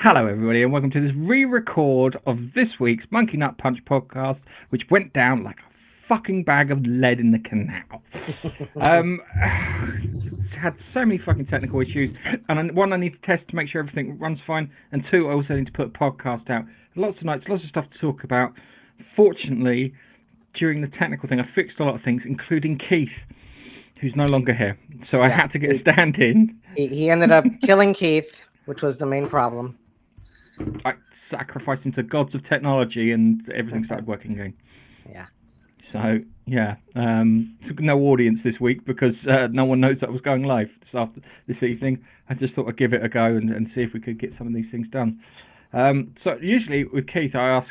Hello, everybody, and welcome to this re-record of this week's Monkey Nut Punch podcast, which went down like a fucking bag of lead in the canal. Had so many fucking technical issues, and one, I need to test to make sure everything runs fine, and two, I also need to put a podcast out. Lots of nights, lots of stuff to talk about. Fortunately, during the technical thing, I fixed a lot of things, including Keith, who's no longer here. So I had to get a stand-in. He ended up killing Keith, which was the main problem. I sacrificed him to gods of technology, and everything started working again. Yeah. So yeah, no audience this week because no one knows that I was going live this evening. I just thought I'd give it a go and see if we could get some of these things done. So usually with Keith, I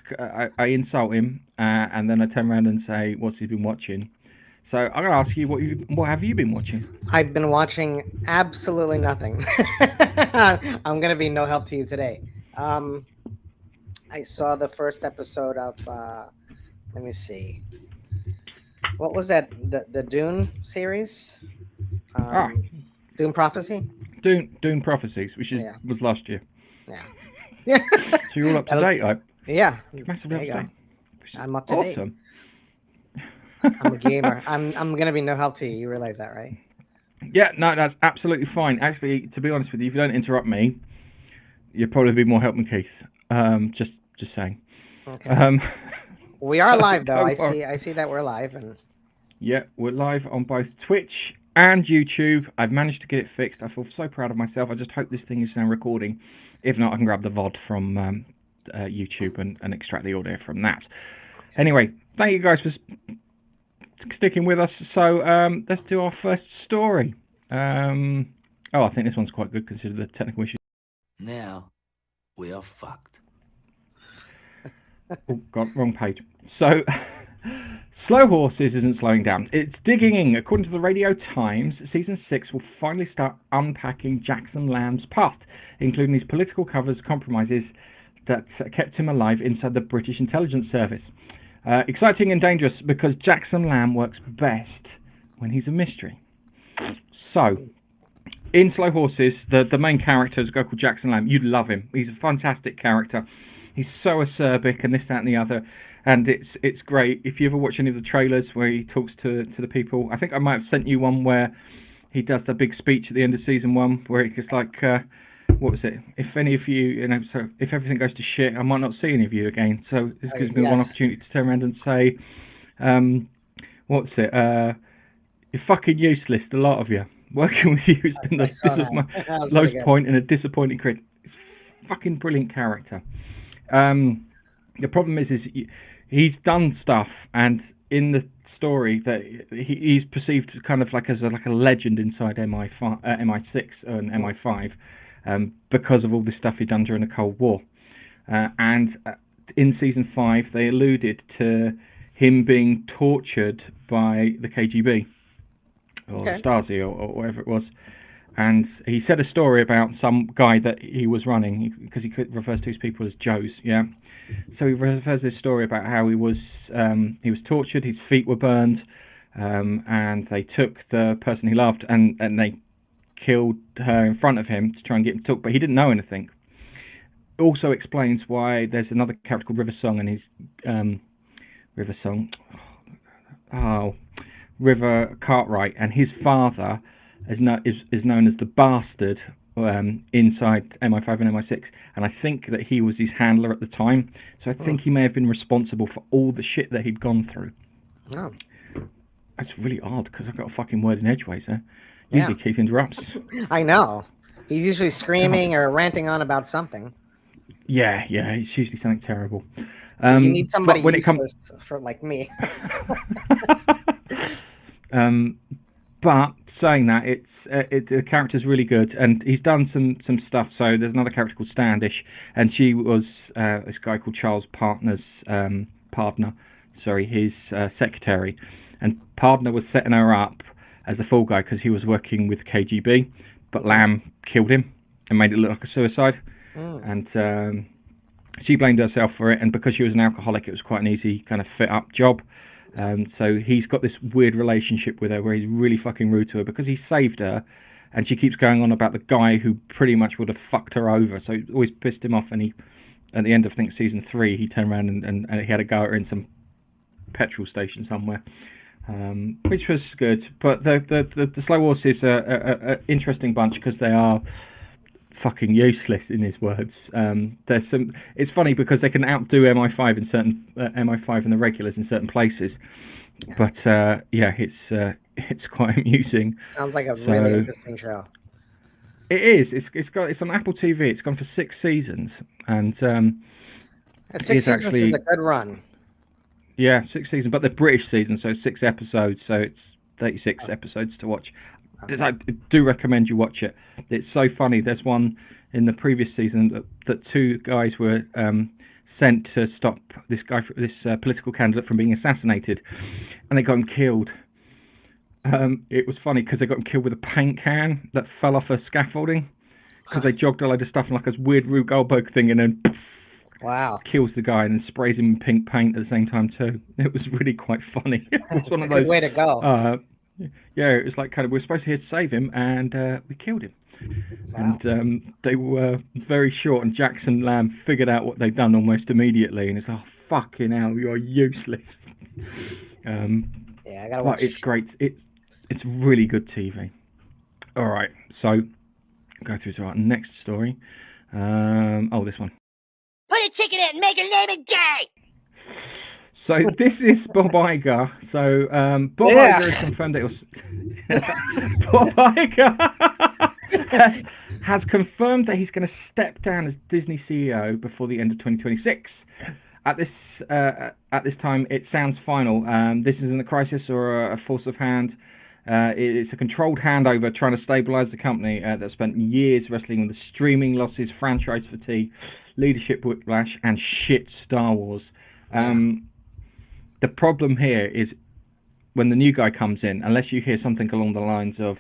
insult him, and then I turn around and say, "What's he been watching?" So I'm gonna ask you, what have you been watching? I've been watching absolutely nothing. I'm gonna be no help to you today. I saw the first episode of let me see, what was that? The Dune series? Dune Prophecy? Dune Prophecies, which was last year. Yeah. So you're all up to date, Yeah. Massively up to date. I'm up to date. Awesome. I'm a gamer. I'm gonna be no help to you. You realize that, right? Yeah, no, that's absolutely fine. Actually, to be honest with you, if you don't interrupt me, you'll probably be more help than Keith. Just saying. Okay. We are live though. I see that we're live, and yeah, we're live on both Twitch and YouTube. I've managed to get it fixed. I feel so proud of myself. I just hope this thing is now recording. If not, I can grab the VOD from YouTube and extract the audio from that. Anyway, thank you guys for sticking with us. So let's do our first story. I think this one's quite good considering the technical issues. Now we are fucked. Oh God, wrong page. So Slow Horses isn't slowing down. It's digging in. According to the Radio Times, season 6 will finally start unpacking Jackson Lamb's past, including his political compromises that kept him alive inside the British intelligence service. Exciting and dangerous because Jackson Lamb works best when he's a mystery. So, in Slow Horses, the main character is a guy called Jackson Lamb. You'd love him. He's a fantastic character. He's so acerbic and this, that, and the other. And it's great. If you ever watch any of the trailers where he talks to the people, I think I might have sent you one where he does the big speech at the end of season 1 where it's like, what was it? If any of you, so if everything goes to shit, I might not see any of you again. So this gives me one opportunity to turn around and say, what's it? You're fucking useless, the lot of you. Working with you has been my lowest point in a disappointing career. It's a fucking brilliant character. The problem is he's done stuff, and in the story that he's perceived kind of like as a legend inside MI6 and MI5 because of all this stuff he'd done during the Cold War. And in season 5, they alluded to him being tortured by the KGB or Stasi or whatever it was. And he said a story about some guy that he was running, because he refers to his people as Joes, yeah. So he refers this story about how he was tortured, his feet were burned, and they took the person he loved and they killed her in front of him to try and get him to talk, but he didn't know anything. It also explains why there's another character called River Song, and he's River Cartwright, and his father is known as the Bastard inside MI5 and MI6, and I think that he was his handler at the time, so I think he may have been responsible for all the shit that he'd gone through. Oh. That's really odd, because I've got a fucking word in edgeways there. Usually Keith interrupts. I know. He's usually screaming or ranting on about something. Yeah, it's usually something terrible. So you need somebody useless for like me. But saying that, the character's really good, and he's done some stuff. So there's another character called Standish, and she was this guy called Charles Partner's his secretary, and Partner was setting her up as a fall guy because he was working with KGB, but Lamb killed him and made it look like a suicide, and she blamed herself for it, and because she was an alcoholic, it was quite an easy kind of fit-up job. So he's got this weird relationship with her where he's really fucking rude to her because he saved her, and she keeps going on about the guy who pretty much would have fucked her over. So it always pissed him off, and he, at the end of, I think, season 3, he turned around and he had a go at her in some petrol station somewhere, which was good. But the Slow Horses are an interesting bunch because they are fucking useless, in his words. There's some. It's funny because they can outdo MI5 in certain MI5 and the regulars in certain places. Yes. But it's quite amusing. Sounds like a really interesting show. It is. It's on Apple TV. It's gone for 6 seasons, and 6 seasons actually, is a good run. Yeah, 6 seasons, but they're British seasons, so 6 episodes, so it's 36 episodes to watch. Okay. I do recommend you watch it. It's so funny. There's one in the previous season that 2 guys were sent to stop this political candidate from being assassinated, and they got him killed. It was funny because they got him killed with a paint can that fell off a scaffolding because they jogged a load of stuff in like a weird Rube Goldberg thing, and then wow, kills the guy and then sprays him in pink paint at the same time too. It was really quite funny. It was one it's of a those good way to go. Yeah, it was like kind of, we're supposed to here to save him, and we killed him. Wow. And they were very short, and Jackson Lamb figured out what they'd done almost immediately, and it's, oh, fucking hell, you're useless. Yeah, I gotta watch. It's great. It's really good TV. All right, so go through to our next story. This one. Put a ticket in and make a name gay! So this is Bob Iger. So Bob Iger has confirmed that Bob Iger has confirmed that he's going to step down as Disney CEO before the end of 2026. At this time, it sounds final. This isn't a crisis or a force of hand. It's a controlled handover trying to stabilize the company that spent years wrestling with the streaming losses, franchise fatigue, leadership whiplash, and shit Star Wars. The problem here is when the new guy comes in, unless you hear something along the lines of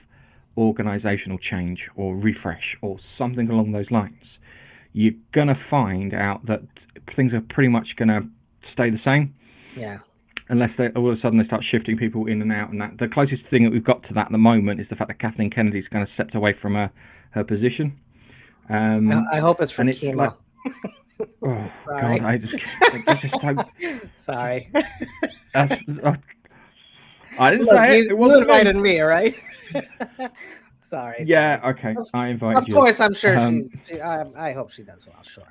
organizational change or refresh or something along those lines, you're going to find out that things are pretty much going to stay the same. Yeah. Unless all of a sudden they start shifting people in and out. And that the closest thing that we've got to that at the moment is the fact that Kathleen Kennedy's going to step away from her position. I hope it's for chemo. Like, oh, sorry. God, I just so... Sorry. I didn't Look, say it. It wasn't you invited me, right? Sorry. Yeah, okay. I invited you. Of course, I'm sure I hope she does well, sure.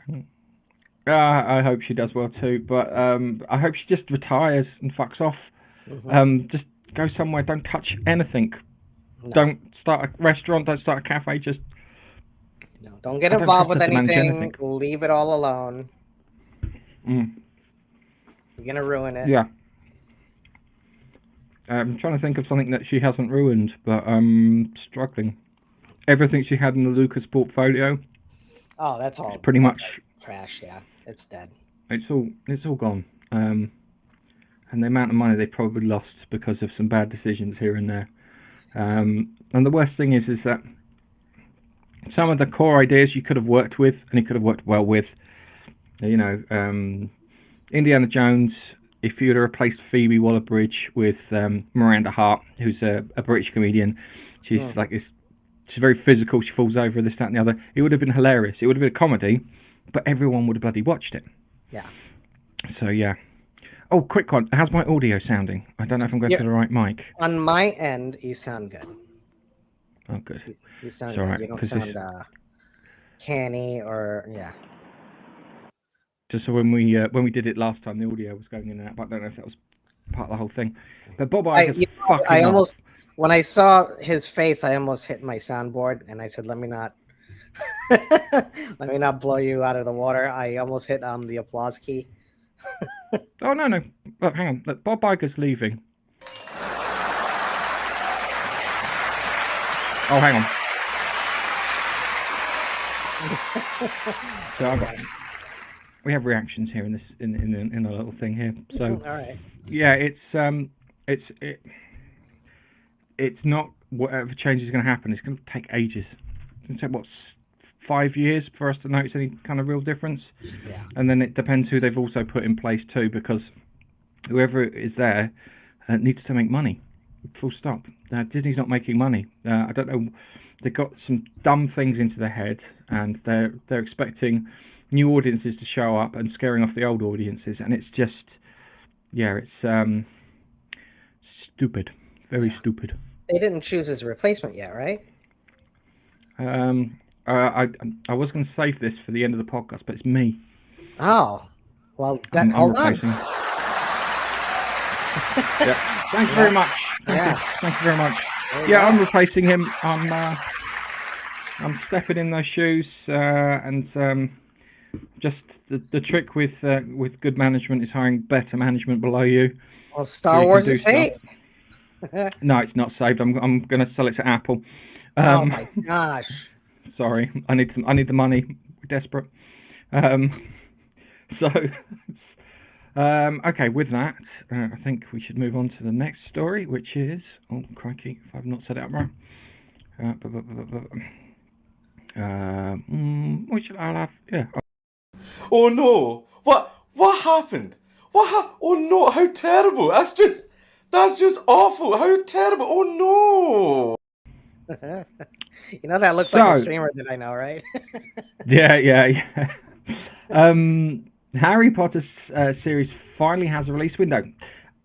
I hope she does well too, but I hope she just retires and fucks off. Mm-hmm. Just go somewhere. Don't touch anything. No. Don't start a restaurant. Don't start a cafe. Just no. Don't get involved with anything. Leave it all alone. You're gonna ruin it. Yeah. I'm trying to think of something that she hasn't ruined, but I'm struggling. Everything she had in the Lucas portfolio. Oh, that's all. Pretty much trash. Yeah, it's dead. It's all gone. And the amount of money they probably lost because of some bad decisions here and there. And the worst thing is that some of the core ideas you could have worked with, and you could have worked well with. You know, Indiana Jones. If you'd have replaced Phoebe Waller-Bridge with Miranda Hart, who's a British comedian, she's like this. She's very physical. She falls over this, that, and the other. It would have been hilarious. It would have been a comedy, but everyone would have bloody watched it. Yeah. So yeah. Oh, quick one. How's my audio sounding? I don't know if I'm going to the right mic. On my end, you sound good. Oh, good. You sound good. Right, you don't sound canny or yeah. Just so when we did it last time, the audio was going in and out, but I don't know if that was part of the whole thing. But Bob Iger's fucking almost when I saw his face, I almost hit my soundboard, and I said, "Let me not, let me not blow you out of the water." I almost hit the applause key. Oh no! Look, hang on. Look, Bob Iger's leaving. Oh, hang on. So we have reactions here in this in a little thing here. So all right. Yeah, it's not whatever change is going to happen. It's going to take ages. It's going to take 5 years for us to notice any kind of real difference. Yeah. And then it depends who they've also put in place too, because whoever is there needs to make money. Full stop. Disney's not making money. I don't know They got some dumb things into their head, and they're expecting new audiences to show up and scaring off the old audiences, and it's just, it's stupid, very stupid. They didn't choose his replacement yet, right? I was going to save this for the end of the podcast, but it's me. Oh, well, I'm hold on. replacing. Thanks very much. Thank you very much. I'm replacing him. I'm stepping in those shoes, and just the trick with good management is hiring better management below you. Well, Star Wars is saved. No, it's not saved. I'm going to sell it to Apple. Oh my gosh! Sorry, I need the money. We're desperate. Okay, with that, I think we should move on to the next story, which is... Oh, crikey, if I've not set it up right. What should I have? Yeah. Oh no! What happened? Oh no! How terrible! That's just awful! How terrible! Oh no! That looks like a streamer that I know, right? Yeah. Harry Potter series finally has a release window,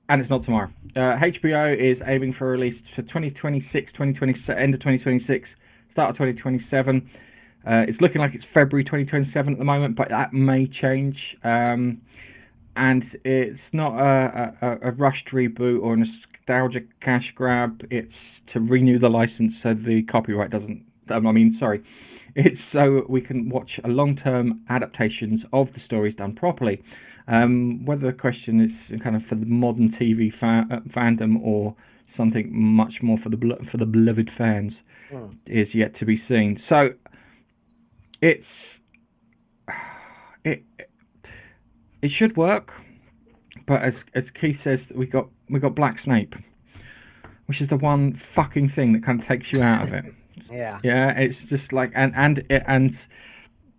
and it's not tomorrow. HBO is aiming for a release for 2026, end of 2026, start of 2027. It's looking like it's February 2027 at the moment, but that may change. And it's not a rushed reboot or a nostalgic cash grab. It's to renew the license so the copyright doesn't... It's so we can watch a long-term adaptations of the stories done properly. Whether the question is kind of for the modern TV fandom or something much more for the beloved fans is yet to be seen. So it should work, but as Keith says, we got Black Snape, which is the one fucking thing that kind of takes you out of it. Yeah, it's just like and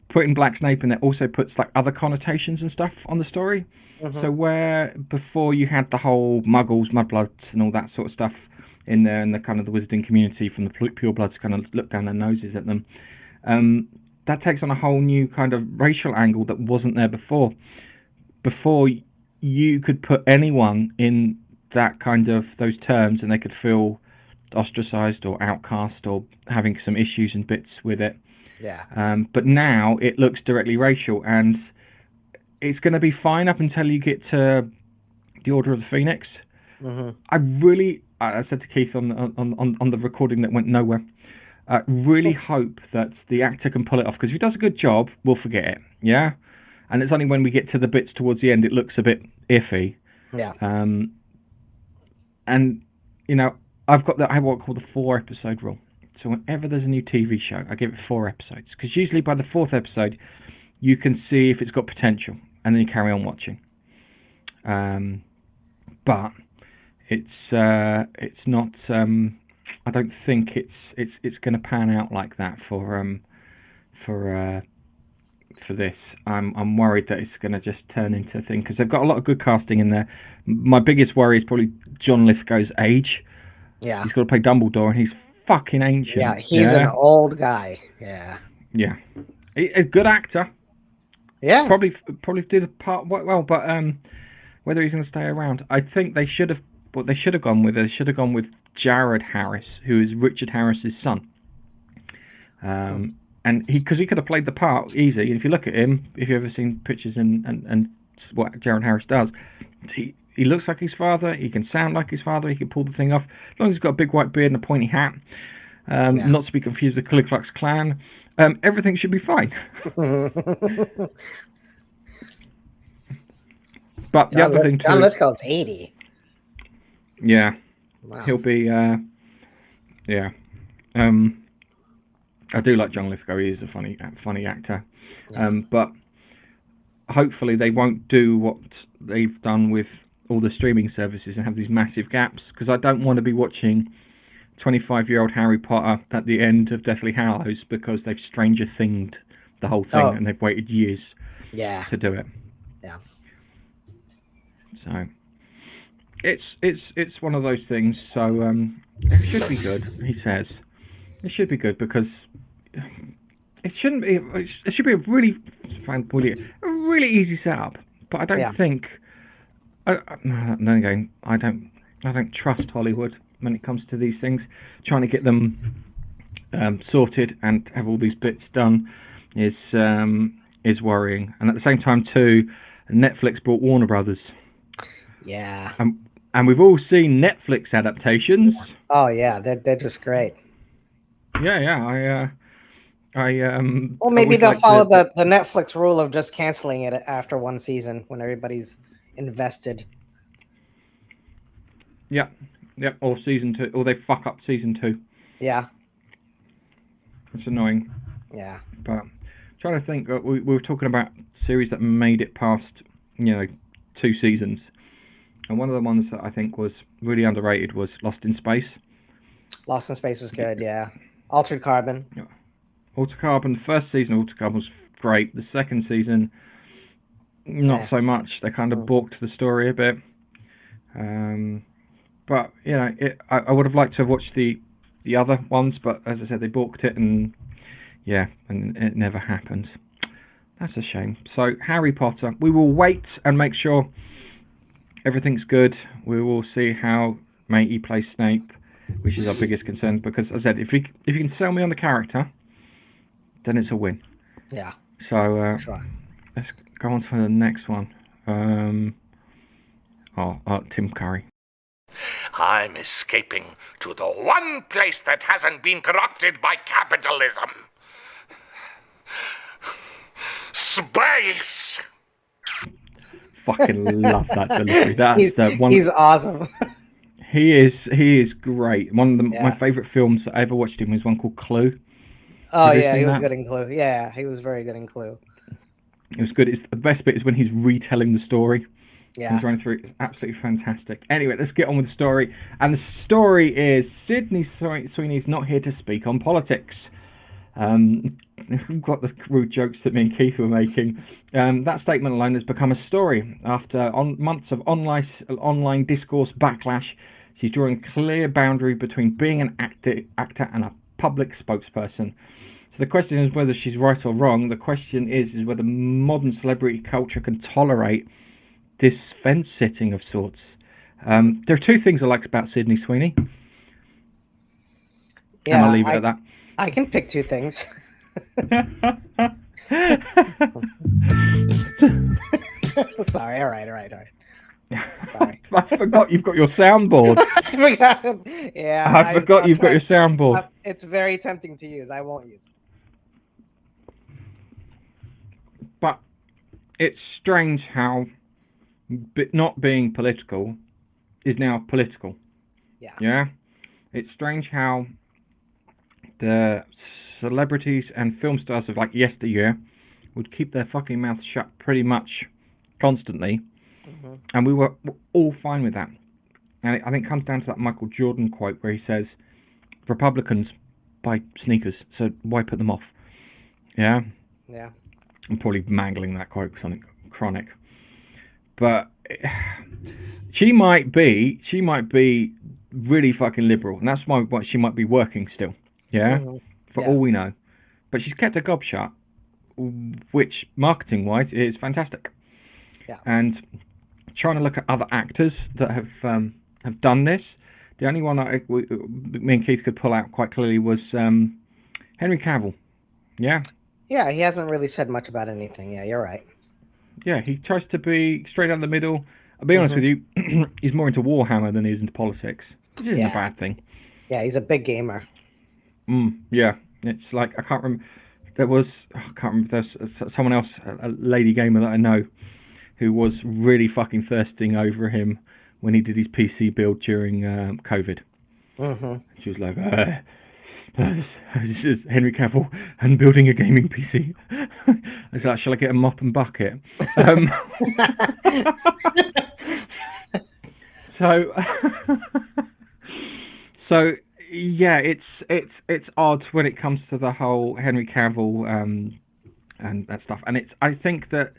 putting Black Snape in there also puts like other connotations and stuff on the story. Mm-hmm. So where before you had the whole Muggles, Mudbloods, and all that sort of stuff in there, and the kind of the wizarding community from the purebloods kind of look down their noses at them, that takes on a whole new kind of racial angle that wasn't there before. Before you could put anyone in that kind of those terms, and they could feel ostracized or outcast or having some issues and bits with it. Yeah. But now it looks directly racial, and it's going to be fine up until you get to the Order of the Phoenix. Mm-hmm. I said to Keith on the recording that went nowhere, I really hope that the actor can pull it off, because if he does a good job, we'll forget it. Yeah. And it's only when we get to the bits towards the end it looks a bit iffy. Yeah. And I've got what I call the 4-episode rule. So whenever there's a new TV show, I give it 4 episodes. Because usually by the 4th episode, you can see if it's got potential, and then you carry on watching. But it's not. I don't think it's going to pan out like that for this. I'm worried that it's going to just turn into a thing, because they've got a lot of good casting in there. My biggest worry is probably John Lithgow's age. Yeah, he's got to play Dumbledore, and he's fucking ancient. Yeah, he's an old guy. Yeah. A good actor. Yeah, probably do the part well, but whether he's going to stay around, I think they should have. What they should have gone with, Jared Harris, who is Richard Harris's son. And because he could have played the part easy. And if you look at him, if you've ever seen pictures and what Jared Harris does, he looks like his father. He can sound like his father. He can pull the thing off as long as he's got a big white beard and a pointy hat. Not to be confused with the Ku Klux Klan. Everything should be fine. But the other thing too, John Lithgow's 80. Yeah, wow. He'll be. I do like John Lithgow. He is a funny actor. Yeah. But hopefully they won't do what they've done with all the streaming services and have these massive gaps, because I don't want to be watching 25-year-old Harry Potter at the end of Deathly Hallows because they've Stranger Thinged the whole thing and they've waited years to do it. Yeah. So it's one of those things. So it should be good, he says. It should be good because it shouldn't be. It should be a really easy setup. But I don't think. Then again, I don't trust Hollywood when it comes to these things. Trying to get them sorted and have all these bits done is worrying. And at the same time, too, Netflix bought Warner Brothers. Yeah. And we've all seen Netflix adaptations. Oh yeah, they're just great. Yeah. Well, maybe they'll follow the Netflix rule of just canceling it after one season when everybody's invested. Yep. Or season 2, or they fuck up season 2. Yeah. It's annoying. Yeah. But I'm trying to think. We were talking about series that made it past, 2 seasons, and one of the ones that I think was really underrated was Lost in Space. Lost in Space was good. Yeah. Altered Carbon. Yeah. Altered Carbon. The first season of Altered Carbon was great. The second season, not so much. They kind of balked the story a bit. But I would have liked to have watched the other ones, but as I said, they balked it, and it never happened. That's a shame. So Harry Potter, we will wait and make sure everything's good. We will see how Matey plays Snape, which is our biggest concern, because as I said, if you can sell me on the character, then it's a win. Yeah. So sure. Let's go on to the next one. Tim Curry. I'm escaping to the one place that hasn't been corrupted by capitalism. Space! Fucking love that delivery. That's one. He's awesome. He is great. One of my favourite films that I ever watched him was one called Clue. Oh yeah, he was good in Clue. Yeah, he was very good in Clue. It was good. The best bit is when he's retelling the story. Yeah. He's running through it. It's absolutely fantastic. Anyway, let's get on with the story. And the story is Sydney Sweeney's not here to speak on politics. We've got the rude jokes that me and Keith were making. That statement alone has become a story. After months of online discourse backlash, she's drawing a clear boundary between being an actor and a public spokesperson. So the question is whether she's right or wrong. The question is whether modern celebrity culture can tolerate this fence sitting of sorts. There are two things I like about Sydney Sweeney. Yeah, and I'll leave it at that. I can pick two things. Sorry, all right. Sorry. I forgot you've got your soundboard. I forgot. Yeah, I forgot you've got your soundboard. It's very tempting to use. I won't use it. But it's strange how not being political is now political. Yeah. It's strange how the celebrities and film stars of like yesteryear would keep their fucking mouths shut pretty much constantly, and we were all fine with that. And I think it comes down to that Michael Jordan quote where he says, "Republicans buy sneakers, so why put them off?" Yeah. I'm probably mangling that quote for something chronic, but she might be really fucking liberal, and that's why she might be working still. For all we know, but she's kept her gob shut, which marketing-wise is fantastic. And trying to look at other actors that have done this, the only one me and Keith could pull out quite clearly was Henry Cavill. Yeah, he hasn't really said much about anything. Yeah, you're right. Yeah, he tries to be straight down the middle. I'll be honest with you, he's more into Warhammer than he is into politics, which isn't a bad thing. Yeah, he's a big gamer. Yeah, it's like I can't remember. There's someone else, a lady gamer that I know, who was really fucking thirsting over him when he did his PC build during COVID. She was like, "This is Henry Cavill and building a gaming PC." I was like, "Shall I get a mop and bucket?" So yeah, it's odd when it comes to the whole Henry Cavill and that stuff. And I think that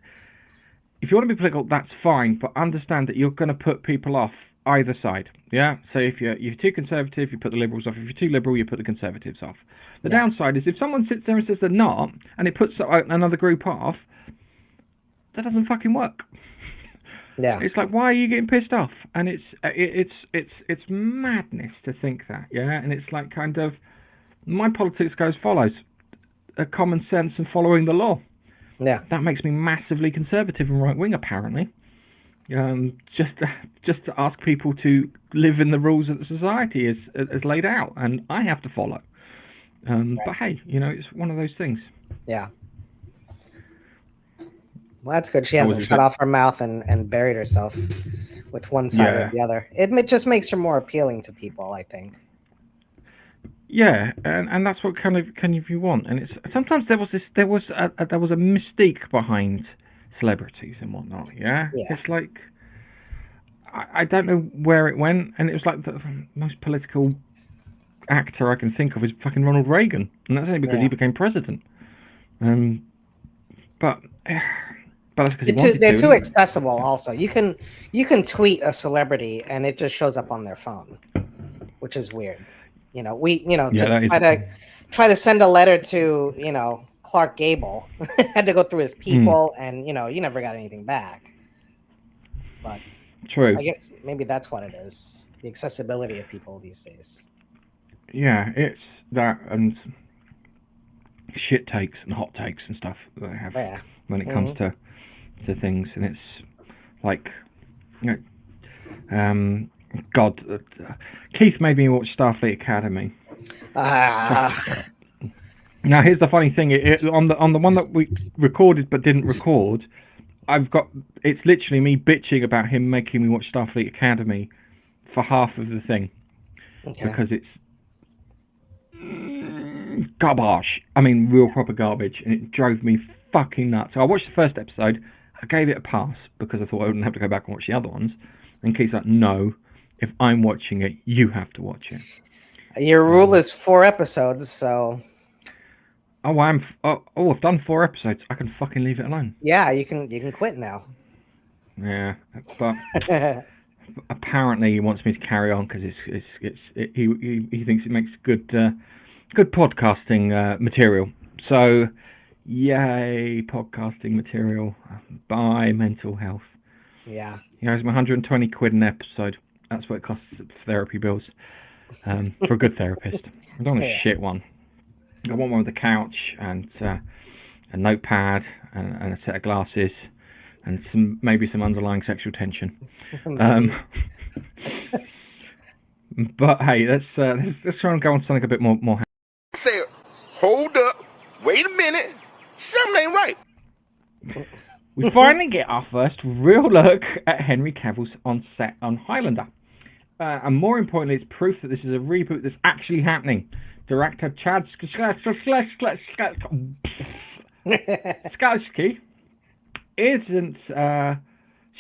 if you want to be political, that's fine, but understand that you're going to put people off either side. Yeah. So if you're too conservative, you put the Liberals off. If you're too liberal, you put the Conservatives off. The downside is if someone sits there and says they're not, and it puts another group off, that doesn't fucking work. Yeah. It's like, why are you getting pissed off? And it's madness to think that. Yeah. And it's like kind of my politics goes as follows: common sense and following the law. Yeah. That makes me massively conservative and right wing, apparently. Just to ask people to live in the rules that the society is laid out, and I have to follow. Right. But hey, it's one of those things. Yeah. Well, that's good. She hasn't shut off her mouth and buried herself with one side or the other. It just makes her more appealing to people, I think. Yeah, and that's what kind of you want. And it's sometimes there was a mystique behind celebrities and whatnot. Yeah. It's like I don't know where it went, and it was like the most political actor I can think of is fucking Ronald Reagan, and that's only because he became president. But that's because he wanted to. They're too accessible. Also, you can tweet a celebrity and it just shows up on their phone, which is weird. Try to send a letter to Clark Gable had to go through his people, and you never got anything back. But true. I guess maybe that's what it is: the accessibility of people these days. Yeah, it's that and shit takes and hot takes and stuff that they have when it comes to things, and it's like, God, Keith made me watch Starfleet Academy. Now here's the funny thing: on the one that we recorded but didn't record, it's literally me bitching about him making me watch Starfleet Academy for half of the thing, because it's garbage. I mean, real proper garbage, and it drove me fucking nuts. So I watched the first episode. I gave it a pass because I thought I wouldn't have to go back and watch the other ones. And Keith's like, no, if I'm watching it, you have to watch it. Your rule is 4 episodes, so. I've done 4 episodes. I can fucking leave it alone. Yeah, you can quit now. Yeah, but apparently he wants me to carry on because he thinks it makes good podcasting material. So, yay, podcasting material. Bye, mental health. Yeah. It's my 120 quid an episode. That's what it costs for therapy bills. For a good therapist. I don't want a shit one. I want one with a couch and a notepad and a set of glasses and maybe some underlying sexual tension. But hey, let's try and go on something a bit more. Say, hold up, wait a minute, something ain't right. We finally get our first real look at Henry Cavill's on set on Highlander. And more importantly, it's proof that this is a reboot that's actually happening. Director Chad Stahelski isn't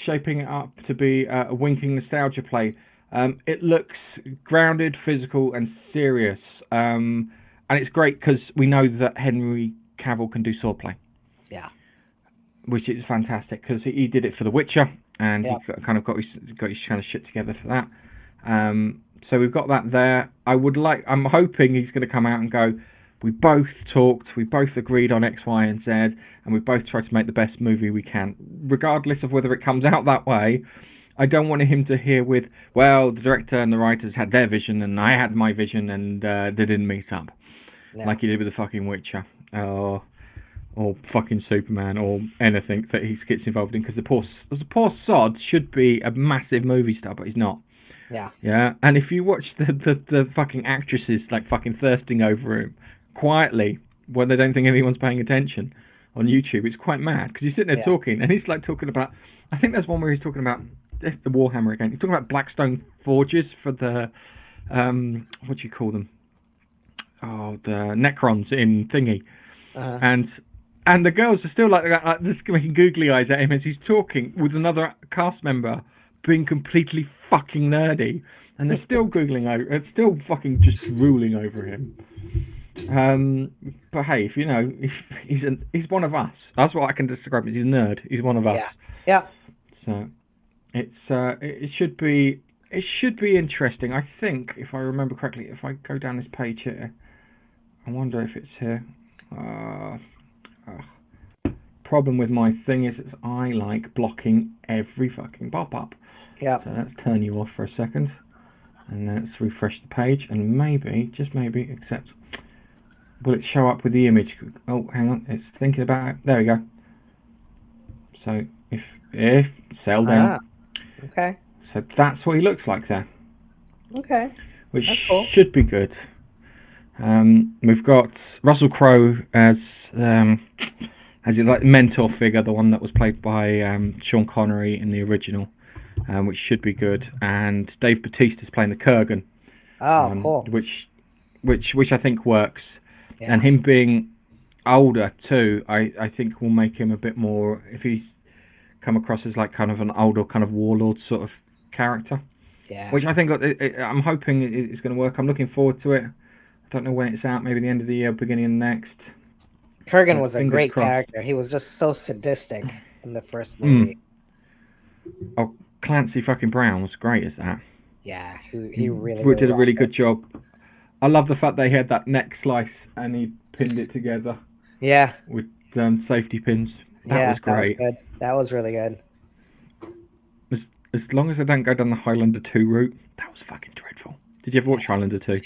shaping it up to be a winking nostalgia play. It looks grounded, physical, and serious. And it's great because we know that Henry Cavill can do swordplay. Yeah. Which is fantastic because he did it for The Witcher, and he kind of got his kind of shit together for that. So we've got that there. I'm hoping he's going to come out and go, we both talked, we both agreed on X, Y, and Z, and we both tried to make the best movie we can. Regardless of whether it comes out that way, I don't want him to hear with, well, the director and the writers had their vision and I had my vision and they didn't meet up. Like he did with the fucking Witcher. Or fucking Superman, or anything that he gets involved in, because the poor sod should be a massive movie star, but he's not. Yeah. And if you watch the fucking actresses like fucking thirsting over him quietly when they don't think anyone's paying attention on YouTube, it's quite mad because he's sitting there talking, and he's like talking about. I think there's one where he's talking about the Warhammer again. He's talking about Blackstone forges for the what do you call them? Oh, the Necrons in Thingy, and the girls are still like this, making googly eyes at him as he's talking with another cast member being completely fucking nerdy, and they're still googling over, it's still fucking just ruling over him. But hey, if he's one of us. That's what I can describe him. He's a nerd. He's one of us. Yeah. So it should be it should be interesting. I think, if I remember correctly, if I go down this page here, I wonder if it's here. Problem with my thing is I like blocking every fucking pop-up. Yeah. So let's turn you off for a second, and let's refresh the page, and maybe, just maybe, except, will it show up with the image? Oh, hang on, it's thinking about it. There we go. So if sell down. Okay. So that's what he looks like there. Okay. Which That's cool. should be good. We've got Russell Crowe as his like mentor figure, the one that was played by Sean Connery in the original, which should be good. And Dave Bautista's playing the Kurgan. Oh, cool. Which I think works. Yeah. And him being older too, I think will make him a bit more, if he's come across as like kind of an older kind of warlord sort of character. Yeah. Which I think I'm hoping is going to work. I'm looking forward to it. I don't know when it's out. Maybe the end of the year, beginning of next. Kurgan was a Fingers great crossed. character. He was just so sadistic in the first movie. Oh, Clancy fucking Brown was great as that. Yeah, he really did a really rocked good job. I love the fact they had that neck slice and he pinned it together. Yeah. With safety pins. That was great. That was good. That was really good. As long as I don't go down the Highlander 2 route, that was fucking dreadful. Did you ever watch Highlander 2?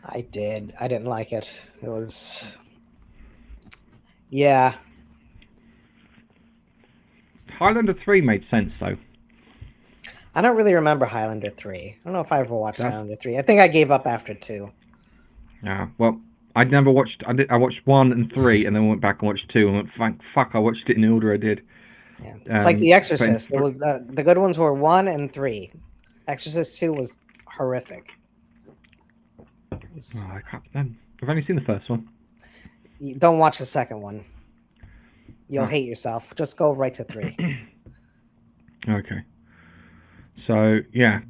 I did. I didn't like it. It was... Yeah. Highlander 3 made sense, though. I don't really remember Highlander 3. I don't know if I ever watched Highlander 3. I think I gave up after 2. Yeah, well, I'd never watched... I watched 1 and 3, and then went back and watched 2, and went, fuck, I watched it in the order I did. Yeah. It's like The Exorcist. It was the good ones were 1 and 3. Exorcist 2 was horrific. I can't... I've only seen the first one. You don't watch the second one. You'll hate yourself. Just go right to 3. Okay. So yeah,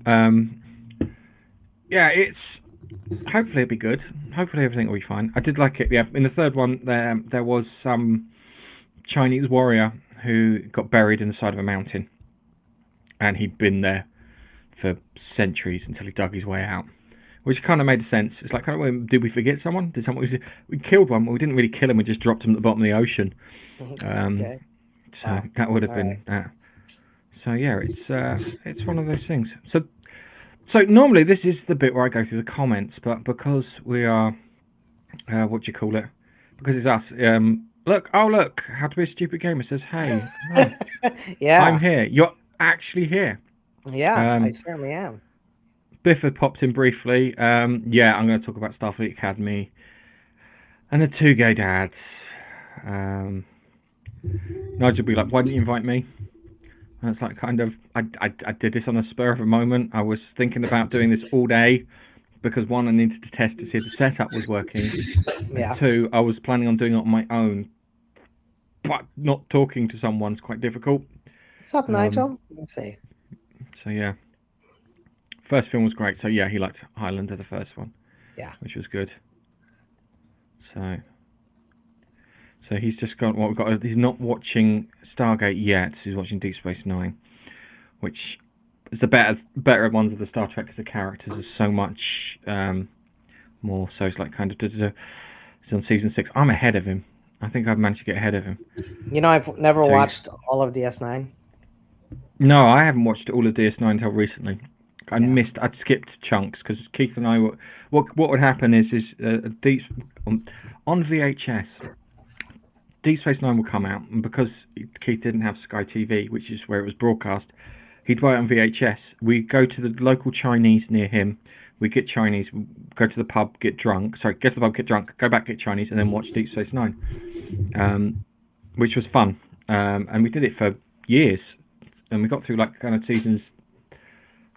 it's hopefully it'll be good. Hopefully everything will be fine. I did like it. Yeah, in the third one there was some Chinese warrior who got buried in the side of a mountain, and he'd been there for centuries until he dug his way out. Which kind of made sense. It's like, did we forget someone? We killed one, but we didn't really kill him. We just dropped him at the bottom of the ocean. Okay. So that would have been that. So yeah, it's one of those things. So normally this is the bit where I go through the comments, but because we are, what do you call it? Because it's us. Look, How to Be a Stupid Gamer says, hey, yeah, I'm here. You're actually here. Yeah, I certainly am. Bifford popped in briefly. I'm going to talk about Starfleet Academy and the two gay dads. Nigel will be like, why didn't you invite me? And it's like kind of, I did this on the spur of a moment. I was thinking about doing this all day because one, I needed to test to see if the setup was working. Yeah. And two, I was planning on doing it on my own. But not talking to someone's quite difficult. What's up, Nigel? Let's see. So yeah. First film was great. So yeah, he liked Highlander, the first one. Yeah. Which was good. So he's just got what we've got. He's not watching Stargate yet. He's watching Deep Space Nine, which is the better ones of the Star Trek. Because the characters are so much more. So it's like kind of he's on season 6. I'm ahead of him. I think I've managed to get ahead of him. You know, I've never watched all of DS9. No, I haven't watched all of DS9 until recently. I'd skipped chunks because Keith and I were. What would happen is on VHS. Deep Space Nine will come out, and because Keith didn't have Sky TV, which is where it was broadcast, he'd buy it on VHS. We go to the local Chinese near him. We get Chinese, go to the pub, get drunk. Sorry, get to the pub, get drunk, go back, get Chinese, and then watch Deep Space Nine, which was fun. And we did it for years, and we got through like kind of seasons,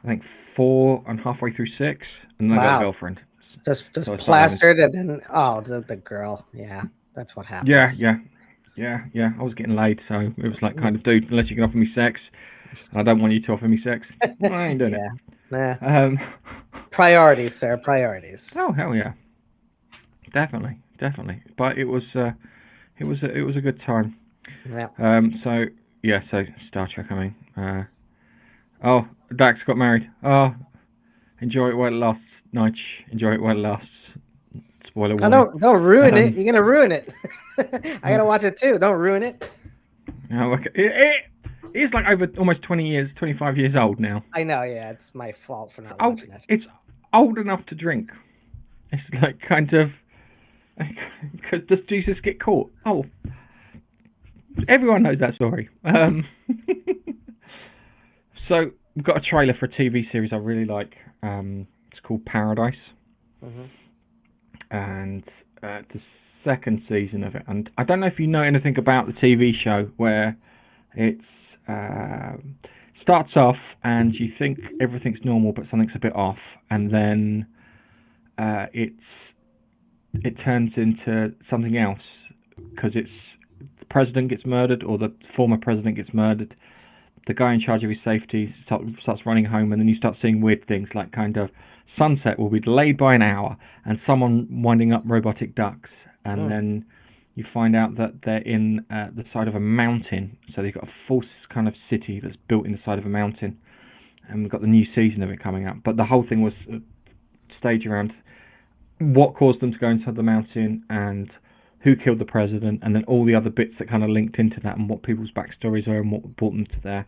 I think 4 and halfway through 6, and then I got a girlfriend. Just so plastered, and then the girl, yeah, that's what happened. Yeah. I was getting laid, so it was like kind of, dude, unless you can offer me sex, and I don't want you to offer me sex, I ain't doing it. Nah. Priorities, sir. Priorities. Oh hell yeah, definitely. But it was a good time. Yeah. So Star Trek. I mean, Dax got married. Oh, Enjoy it while it lasts, Nige. Enjoy it while it lasts. Spoiler Oh, warning. don't ruin it. You're gonna ruin it. I gotta watch it too. Don't ruin it. Oh, okay. It is like over almost 20 years, 25 years old now. I know, yeah, it's my fault for not watching that. It's old enough to drink. It's like kind of... Does Jesus get caught? Oh, everyone knows that story. So we've got a trailer for a TV series I really like. It's called Paradise. Mm-hmm. And the second season of it. And I don't know if you know anything about the TV show where it's starts off and you think everything's normal but something's a bit off, and then it turns into something else because the president gets murdered, or the former president gets murdered. The guy in charge of his safety starts running home, and then you start seeing weird things like kind of sunset will be delayed by an hour, and someone winding up robotic ducks, and then you find out that they're in the side of a mountain. So they've got a false kind of city that's built in the side of a mountain, and we've got the new season of it coming up. But the whole thing was staged around what caused them to go inside the mountain and who killed the president, and then all the other bits that kind of linked into that and what people's backstories are and what brought them to there.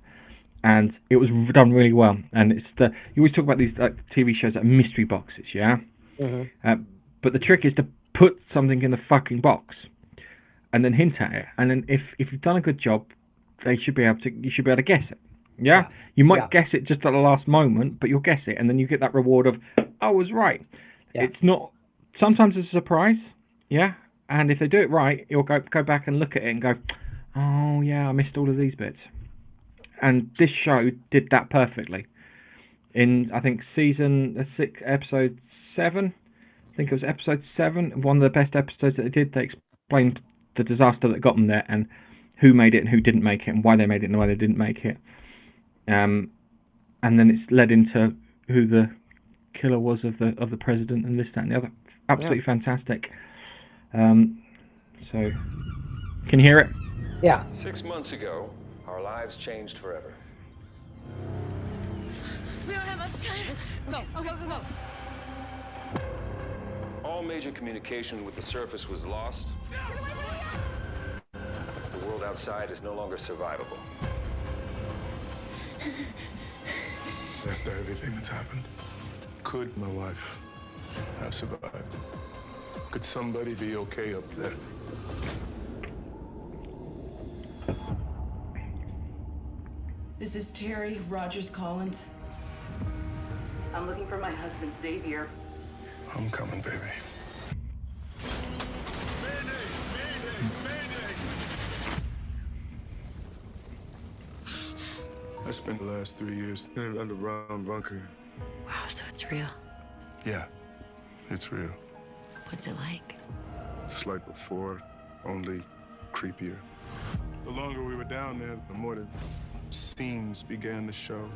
And it was done really well. And it's you always talk about these TV shows that are mystery boxes, yeah? Mm-hmm. But the trick is to put something in the fucking box and then hint at it. And then if you've done a good job, you should be able to guess it. Yeah? You might guess it just at the last moment, but you'll guess it, and then you get that reward of, I was right. Yeah. It's not... Sometimes it's a surprise, yeah? And if they do it right, you'll go back and look at it and go, oh, yeah, I missed all of these bits. And this show did that perfectly. In, I think, season 6, episode 7, I think it was episode 7, one of the best episodes that they did, they explained the disaster that got them there and who made it and who didn't make it and why they made it and why they didn't make it. And then it's led into who the killer was of the president and this, that, and the other. Absolutely fantastic. So, can you hear it? Yeah. 6 months ago, our lives changed forever. We don't have much time. Go. All major communication with the surface was lost. The world outside is no longer survivable. After everything that's happened, could my wife have survived? Could somebody be okay up there? This is Terry Rogers Collins. I'm looking for my husband, Xavier. I'm coming, baby. I spent the last 3 years in an underground bunker. Wow, so it's real. Yeah, it's real. What's it like? It's like before, only creepier. The longer we were down there, the more the scenes began to show.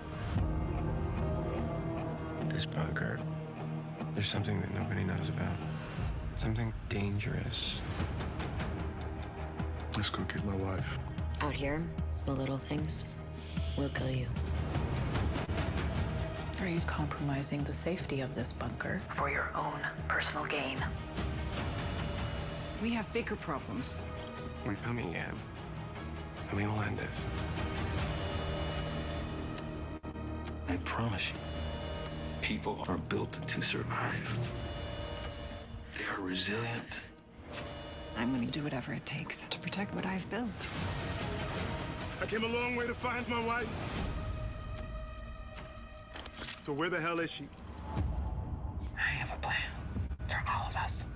This bunker, there's something that nobody knows about. Something dangerous. Let's go get my wife. Out here, the little things will kill you. Are you compromising the safety of this bunker for your own personal gain? We have bigger problems. We're coming in, and we will end this. I promise you, people are built to survive. They are resilient. I'm going to do whatever it takes to protect what I've built. I came a long way to find my wife. So where the hell is she? I have a plan for all of us.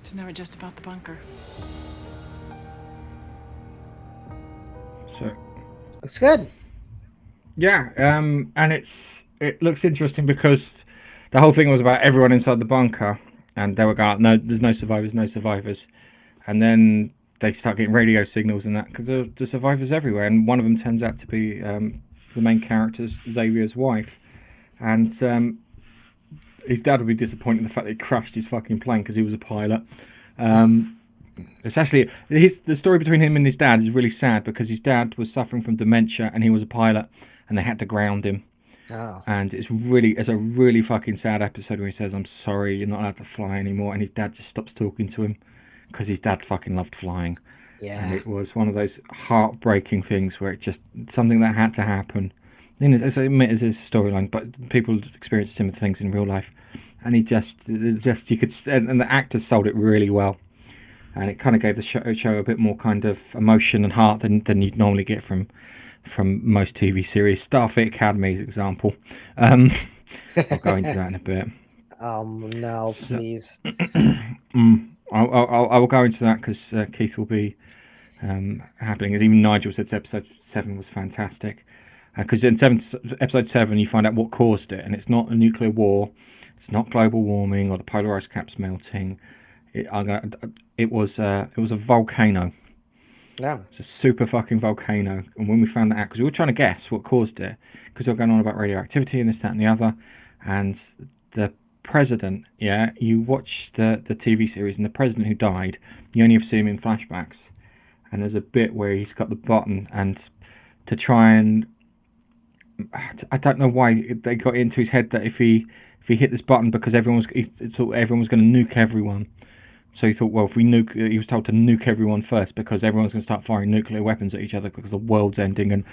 It's never just about the bunker. So, Looks good. yeah, and it looks interesting because the whole thing was about everyone inside the bunker, and they were going, no, there's no survivors, and then they start getting radio signals and that because the survivors everywhere, and one of them turns out to be the main character's Xavier's wife, and his dad would be disappointed in the fact that he crashed his fucking plane because he was a pilot. It's actually the story between him and his dad is really sad because his dad was suffering from dementia and he was a pilot, and they had to ground him. Oh. And it's a really fucking sad episode where he says, "I'm sorry, you're not allowed to fly anymore," and his dad just stops talking to him because his dad fucking loved flying. Yeah. And it was one of those heartbreaking things where it just something that had to happen. You know, as I admit, it's a storyline, but people experience similar things in real life, and you could, and the actors sold it really well, and it kind of gave the show a bit more kind of emotion and heart than you'd normally get from most TV series. Starfleet Academy, as example. I'll go into that in a bit. No, please. I will go into that because Keith will be happening. And even Nigel said episode 7 was fantastic. Because in episode 7 you find out what caused it, and it's not a nuclear war, it's not global warming or the polar ice caps melting. It was a volcano. Yeah. It's a super fucking volcano. And when we found that out, because we were trying to guess what caused it, because they were going on about radioactivity and this, that, and the other, and the president, you watch the TV series, and the president who died, you only ever see him in flashbacks. And there's a bit where he's got the button, and to try and I don't know why they got into his head that if he hit this button, because everyone was going to nuke everyone. So he thought, well, if we nuke, he was told to nuke everyone first because everyone's going to start firing nuclear weapons at each other because the world's ending and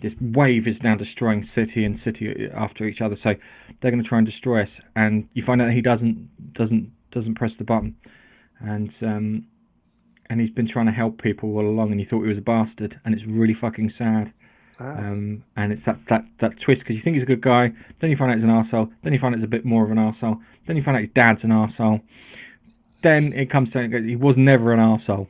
this wave is now destroying city and city after each other. So they're going to try and destroy us. And you find out that he doesn't press the button, and he's been trying to help people all along, and you thought he was a bastard, and it's really fucking sad. And it's that twist, because you think he's a good guy, then you find out he's an arsehole, then you find out he's a bit more of an arsehole, then you find out his dad's an arsehole, then it comes to he was never an arsehole.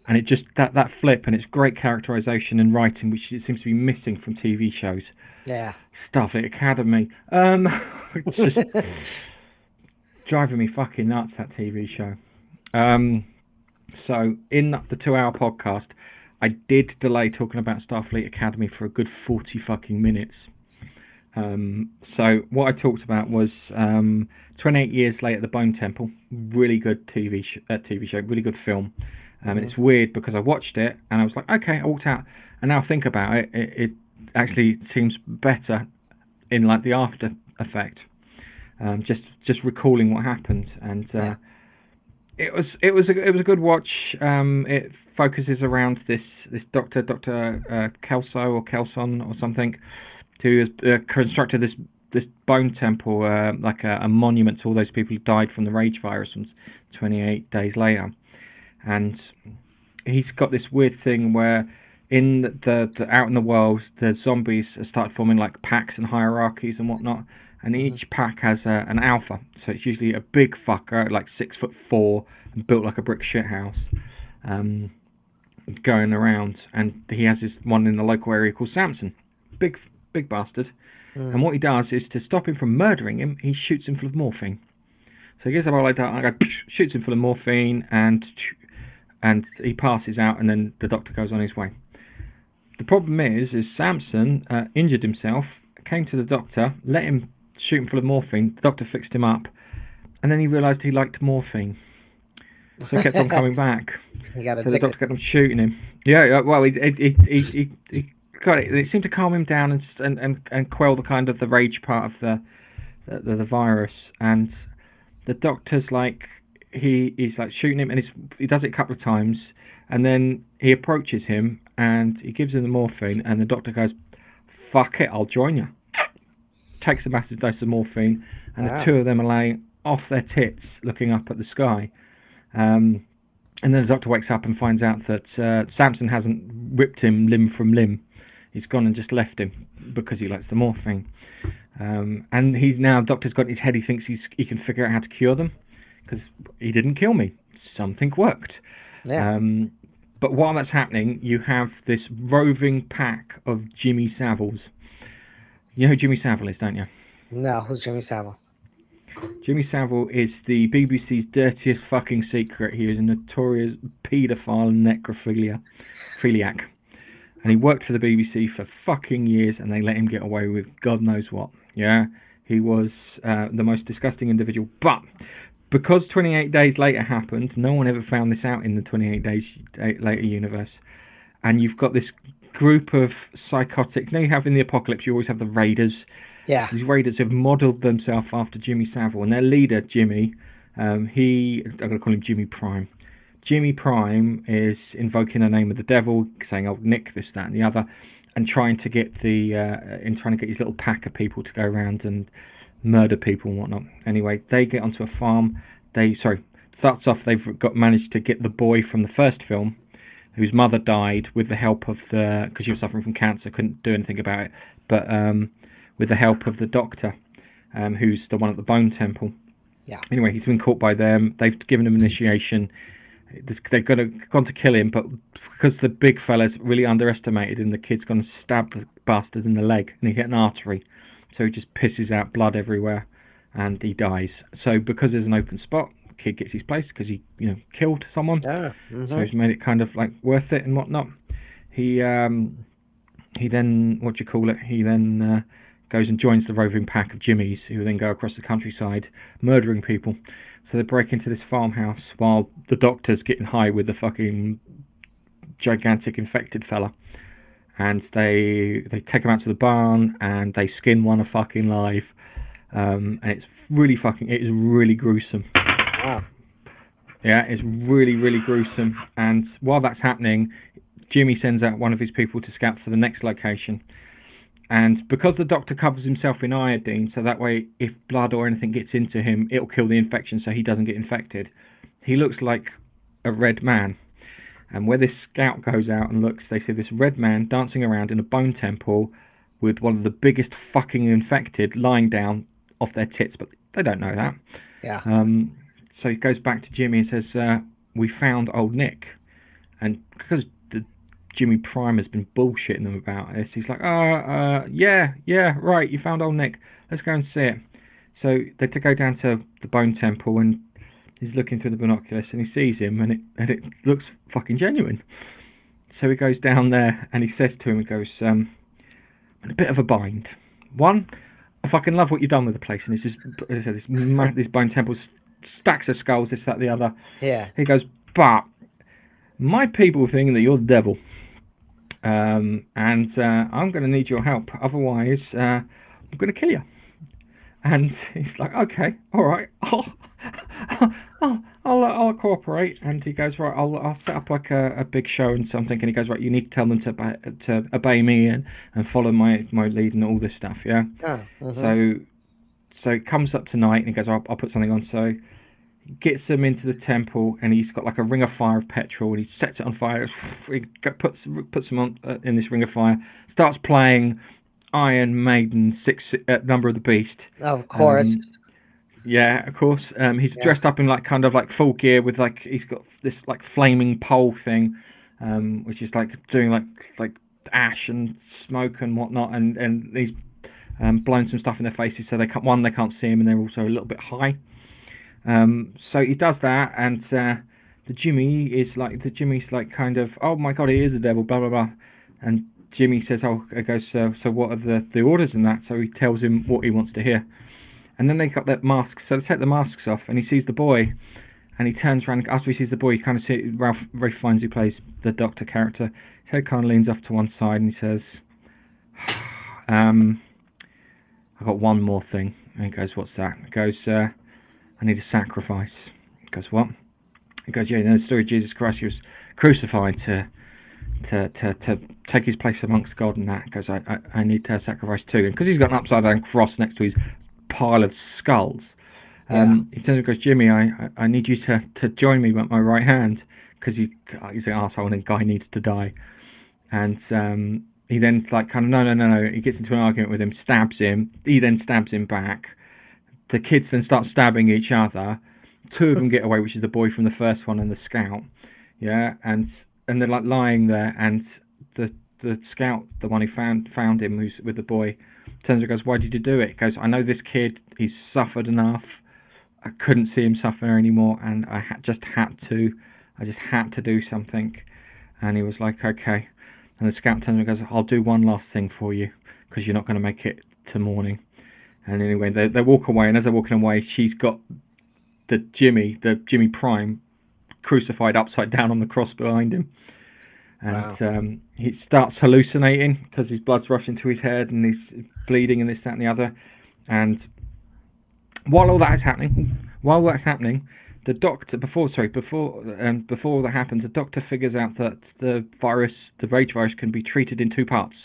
And it just, that flip, and it's great characterization and writing, which it seems to be missing from TV shows. Yeah. Starfleet Academy. It's just driving me fucking nuts, that TV show. So in the 2-hour podcast, I did delay talking about Starfleet Academy for a good 40 fucking minutes. So what I talked about was 28 Years Later, The Bone Temple. Really good TV show, really good film. And it's weird because I watched it and I was like, okay, I walked out. And now I think about it, it actually seems better in like the after effect. Just recalling what happened, and it was a good watch. It focuses around this Dr. Kelso or Kelson or something, who has constructed this bone temple, like a monument to all those people who died from the rage virus from 28 days later. And he's got this weird thing where in the out in the world, the zombies have started forming like packs and hierarchies and whatnot. And each pack has an alpha, so it's usually a big fucker, like 6'4", and built like a brick shithouse, going around. And he has this one in the local area called Samson, big bastard. And what he does is, to stop him from murdering him, he shoots him full of morphine. So he gets about like that, shoots him full of morphine, and he passes out, and then the doctor goes on his way. The problem is Samson injured himself, came to the doctor, let him shoot him full of morphine. The doctor fixed him up, and then he realised he liked morphine, so he kept on coming back. So the doctor kept on shooting him. Yeah, well, he got it. It seemed to calm him down and quell the kind of the rage part of the virus. And the doctor's like, he's like shooting him, and he does it a couple of times, and then he approaches him and he gives him the morphine, and the doctor goes, "Fuck it, I'll join you." Takes a massive dose of morphine, and the two of them are laying off their tits looking up at the sky. And then the doctor wakes up and finds out that Samson hasn't ripped him limb from limb. He's gone and just left him because he likes the morphine. And he's now, doctor's got in his head, he thinks he can figure out how to cure them, because he didn't kill me. Something worked. Yeah. But while that's happening, you have this roving pack of Jimmy Saviles. You know who Jimmy Savile is, don't you? No, who's Jimmy Savile? Jimmy Savile is the BBC's dirtiest fucking secret. He is a notorious paedophile and necrophiliac. And he worked for the BBC for fucking years, and they let him get away with God knows what. Yeah, he was the most disgusting individual. But because 28 Days Later happened, no one ever found this out in the 28 Days Later universe. And you've got this group of psychotics. You know, you have in the apocalypse, you always have the raiders, Yeah. These raiders have modelled themselves after Jimmy Savile, and their leader, Jimmy, I'm going to call him Jimmy Prime. Jimmy Prime is invoking the name of the devil, saying, "Oh, Nick, this, that, and the other," and trying to get his little pack of people to go around and murder people and whatnot. Anyway, they get onto a farm. Starts off they've managed to get the boy from the first film, whose mother died with the help of because she was suffering from cancer, couldn't do anything about it, but with the help of the doctor, who's the one at the Bone Temple. Yeah. Anyway, he's been caught by them. They've given him initiation. They've gone to kill him, but because the big fella's really underestimated him, the kid's gone to stab the bastard in the leg, and he hit an artery. So he just pisses out blood everywhere, and he dies. So because there's an open spot, the kid gets his place because he, killed someone. Yeah. So he's made it kind of like worth it and whatnot. He then He then goes and joins the roving pack of Jimmies, who then go across the countryside murdering people. So they break into this farmhouse while the doctor's getting high with the fucking gigantic infected fella. And they take him out to the barn and they skin one alive. And it is really gruesome. Wow. Yeah, it's really, really gruesome. And while that's happening, Jimmy sends out one of his people to scout for the next location. And because the doctor covers himself in iodine, so that way if blood or anything gets into him, it'll kill the infection so he doesn't get infected, he looks like a red man. And where this scout goes out and looks, they see this red man dancing around in a bone temple with one of the biggest fucking infected lying down off their tits, but they don't know that. Yeah. So he goes back to Jimmy and says, "We found old Nick." And because Jimmy Prime has been bullshitting them about this, he's like, yeah, right, you found old Nick. Let's go and see it. So they go down to the bone temple and he's looking through the binoculars and he sees him and it looks fucking genuine. So he goes down there and he says to him, he goes, "I'm in a bit of a bind. One, I fucking love what you've done with the place, and it's just this bone temple's stacks of skulls, this, that, the other." Yeah. He goes, "But my people think that you're the devil, and I'm going to need your help. Otherwise, I'm going to kill you." And he's like, "Okay, all right, I'll cooperate." And he goes, "Right, I'll set up like a big show and something." And he goes, "Right, you need to tell them to obey me and follow my lead and all this stuff, yeah." So it comes up tonight and he goes, I'll put something on. So he gets them into the temple and he's got like a ring of fire of petrol and he sets it on fire. He puts them on in this ring of fire. Starts playing Iron Maiden, Number of the Beast. Of course. Yeah, of course. He's dressed up in like kind of like full gear with like he's got this like flaming pole thing, which is like doing like ash and smoke and whatnot, and he's blowing some stuff in their faces so they can't see him, and they're also a little bit high. So he does that, and the Jimmy's like kind of, "Oh my god, he is the devil," blah blah blah, and Jimmy says, "So what are the orders in that?" So he tells him what he wants to hear. And then they got that mask, so they take the masks off, and he sees the boy, and he turns around. After he sees the boy, he kind of sees Ralph Fiennes, who plays the Doctor character. His head kind of leans off to one side, and he says, "I've got one more thing." And he goes, "What's that?" He goes, "I need a sacrifice." He goes, "What?" He goes, "Yeah, the story of Jesus Christ, he was crucified to take his place amongst God and that." He goes, I need to sacrifice too." And because he's got an upside down cross next to his pile of skulls, he turns and goes, "Jimmy, I need you to join me with my right hand," because he's an arsehole and the guy needs to die. And he then like kind of no. He gets into an argument with him, stabs him. He then stabs him back. The kids then start stabbing each other. Two of them get away, which is the boy from the first one and the scout. Yeah, and they're like lying there, and the scout, the one who found him, who's with the boy, turns and goes, "Why did you do it?" He goes, "I know this kid. He's suffered enough. I couldn't see him suffer anymore, and I just had to do something." And he was like, "Okay." And the scout turns and goes, "I'll do one last thing for you, because you're not going to make it to morning." And anyway, they walk away, and as they're walking away, she's got the Jimmy Prime, crucified upside down on the cross behind him. And he starts hallucinating because his blood's rushing to his head and he's bleeding and this, that, and the other. And while all that is happening, the doctor before all that happens, the doctor figures out that the rage virus, can be treated in two parts.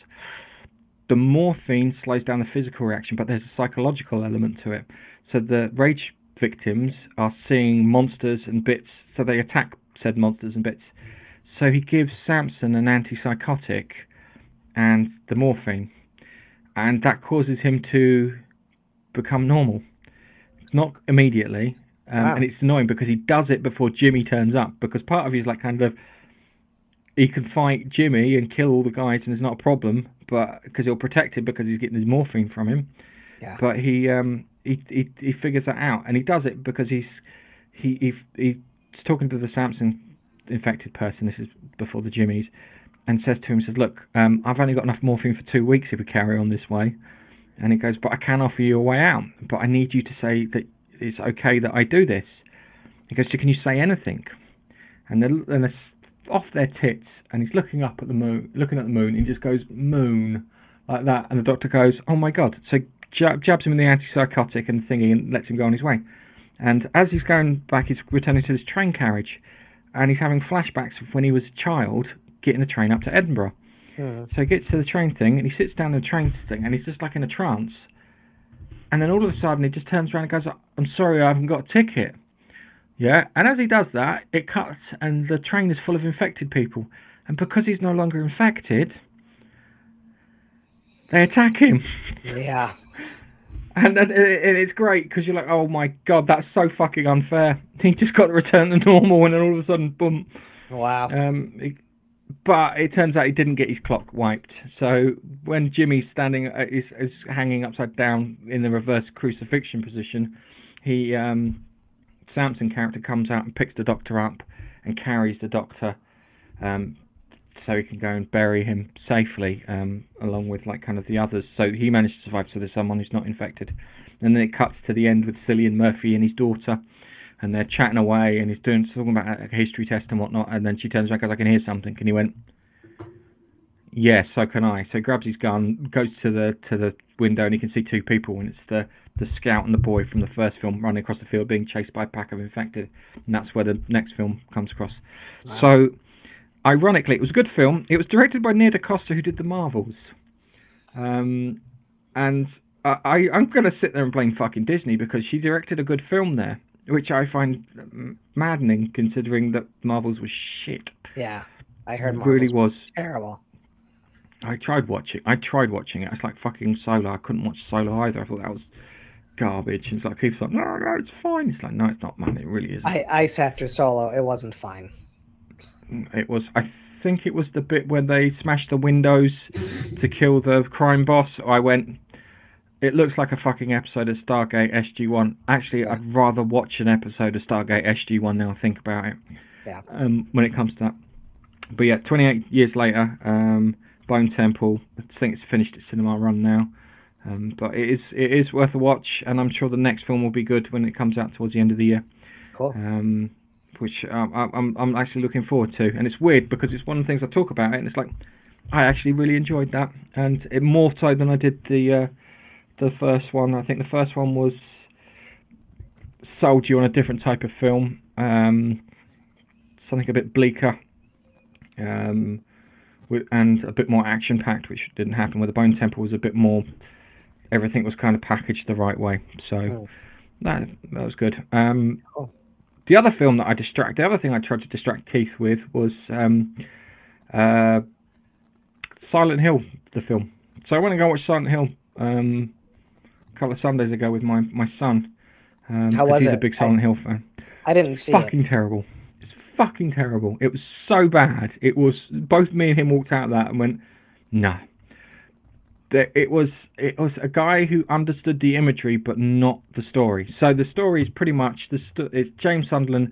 The morphine slows down the physical reaction, but there's a psychological element to it. So the rage victims are seeing monsters and bits, so they attack said monsters and bits. So he gives Samson an antipsychotic and the morphine, and that causes him to become normal. Not immediately, and it's annoying because he does it before Jimmy turns up, because part of you is like kind of, he can fight Jimmy and kill all the guys and it's not a problem, but because he'll protect him because he's getting his morphine from him. Yeah. But he figures that out, and he does it because he's talking to the Samson infected person. This is before the Jimmys, and says to him, look, I've only got enough morphine for 2 weeks if we carry on this way. And he goes, but I can offer you a way out, but I need you to say that it's okay that I do this. He goes, so can you say anything? And they're off their tits, and he's looking up at the moon, and he just goes, moon, like that. And the doctor goes, oh my God. So jabs him with the antipsychotic and thingy and lets him go on his way. And as he's going back, he's returning to this train carriage, and he's having flashbacks of when he was a child getting the train up to Edinburgh. So he gets to the train thing, and he sits down in the train thing, and he's just like in a trance. And then all of a sudden, he just turns around and goes, I'm sorry, I haven't got a ticket. Yeah, and as he does that, it cuts, and the train is full of infected people. And because he's no longer infected, they attack him. Yeah. And it's great, because you're like, oh my God, that's so fucking unfair. He just got to return to normal, and then all of a sudden, boom. Wow. But it turns out he didn't get his clock wiped. So when Jimmy's standing, is hanging upside down in the reverse crucifixion position, Samson character comes out and picks the doctor up and carries the doctor, so he can go and bury him safely, along with like kind of the others. So he managed to survive. So there's someone who's not infected. And then it cuts to the end with Cillian Murphy and his daughter. And they're chatting away, and he's talking about a history test and whatnot. And then she turns around and goes, I can hear something. And he went, yes, so can I. So he grabs his gun, goes to the window, and he can see two people. And it's the scout and the boy from the first film running across the field being chased by a pack of infected. And that's where the next film comes across. Wow. So, ironically, it was a good film. It was directed by Nia DaCosta, who did The Marvels. And I'm going to sit there and blame fucking Disney, because she directed a good film there, which I find maddening, considering that Marvels was shit. Yeah, I heard it Marvels really was terrible. I tried watching it. It's like fucking Solo. I couldn't watch Solo either. I thought that was garbage. And it's like, people like, no, it's fine. It's like, no, it's not, man. It really isn't. I sat through Solo. It wasn't fine. It was. I think it was the bit where they smashed the windows to kill the crime boss. I went, it looks like a fucking episode of Stargate SG-1. Actually, yeah. I'd rather watch an episode of Stargate SG-1 now and think about it. Yeah. When it comes to that. But yeah, 28 years later, Bone Temple, I think it's finished its cinema run now. But it is worth a watch, and I'm sure the next film will be good when it comes out towards the end of the year. Cool. Which I'm actually looking forward to. And it's weird, because it's one of the things I talk about it, and it's like, I actually really enjoyed that. And it more so than I did the first one. I think the first one was sold you on a different type of film, something a bit bleaker, and a bit more action-packed, which didn't happen. Where the Bone Temple was a bit more, everything was kind of packaged the right way. So that was good. Cool. The other film that the other thing I tried to distract Keith with was Silent Hill, the film. So I went and go watch Silent Hill a couple of Sundays ago with my son. How was he's it? a big Silent Hill fan. I didn't see fucking terrible. It's fucking terrible. It was so bad. It was, both me and him walked out of that and went, no. It was a guy who understood the imagery but not the story. So the story is pretty much it's James Sunderland.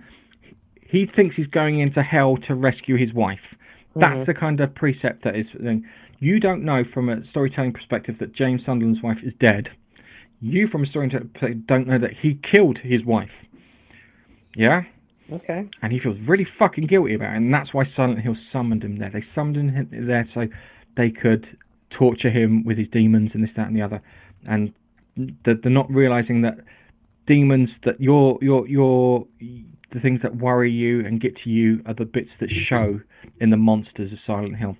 He thinks he's going into hell to rescue his wife. That's the kind of precept that is. You don't know from a storytelling perspective that James Sunderland's wife is dead. You, from a storytelling perspective, don't know that he killed his wife. Yeah? Okay. And he feels really fucking guilty about it, and that's why Silent Hill summoned him there. They summoned him there so they could torture him with his demons and this, that, and the other. And they're not realizing that demons, that the things that worry you and get to you are the bits that show in the monsters of Silent Hill.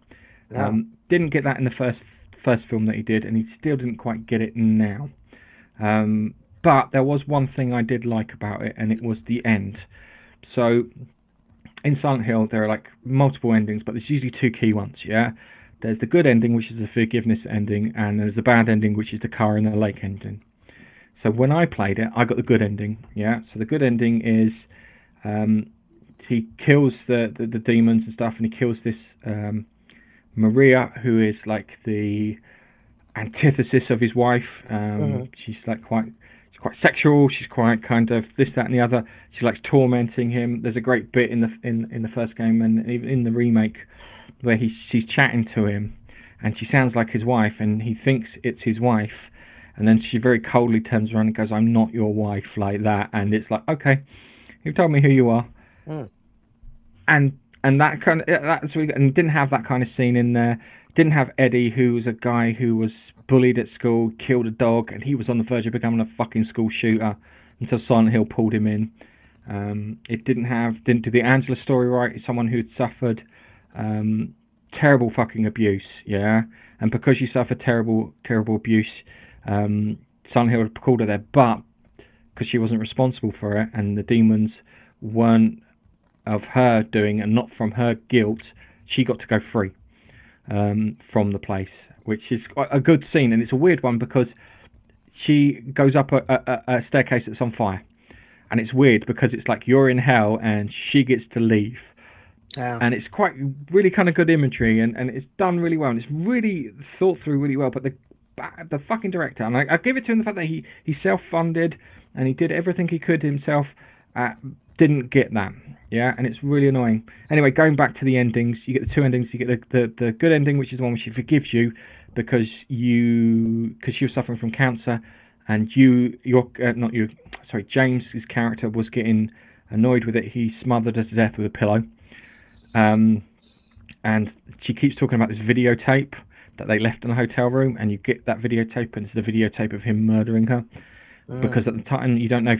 No. Didn't get that in the first film that he did, and he still didn't quite get it now. But there was one thing I did like about it, and it was the end. So in Silent Hill, there are like multiple endings, but there's usually two key ones. Yeah, there's the good ending, which is the forgiveness ending, and there's the bad ending, which is the car in the lake ending. So when I played it, I got the good ending. Yeah, so the good ending is he kills the demons and stuff, and he kills this Maria, who is like the antithesis of his wife. She's like quite sexual. She's quite kind of this, that, and the other. She likes tormenting him. There's a great bit in the first game and even in the remake where she's chatting to him, and she sounds like his wife, and he thinks it's his wife, and then she very coldly turns around and goes, "I'm not your wife," like that, and it's like, okay, you've told me who you are, and that kind of that's really, and didn't have that kind of scene in there. Didn't have Eddie, who was a guy who was bullied at school, killed a dog, and he was on the verge of becoming a fucking school shooter until Silent Hill pulled him in. It didn't do the Angela story right. It's someone who'd suffered terrible fucking abuse, yeah, and because you suffered terrible abuse, Silent Hill had called her there, but because she wasn't responsible for it, and the demons weren't of her doing and not from her guilt, she got to go free from the place, which is a good scene. And it's a weird one because she goes up a staircase that's on fire, and it's weird because it's like you're in hell and she gets to leave. And it's quite really kind of good imagery, and it's done really well, and it's really thought through really well. But the fucking director, and I give it to him, the fact that he self-funded and he did everything he could himself, didn't get that, yeah, and it's really annoying. Anyway, going back to the endings, you get the two endings. You get the good ending, which is the one where she forgives you because she was suffering from cancer, and James's character was getting annoyed with it. He smothered her to death with a pillow, and she keeps talking about this videotape that they left in the hotel room, and you get that videotape, and it's the videotape of him murdering her, because at the time you don't know if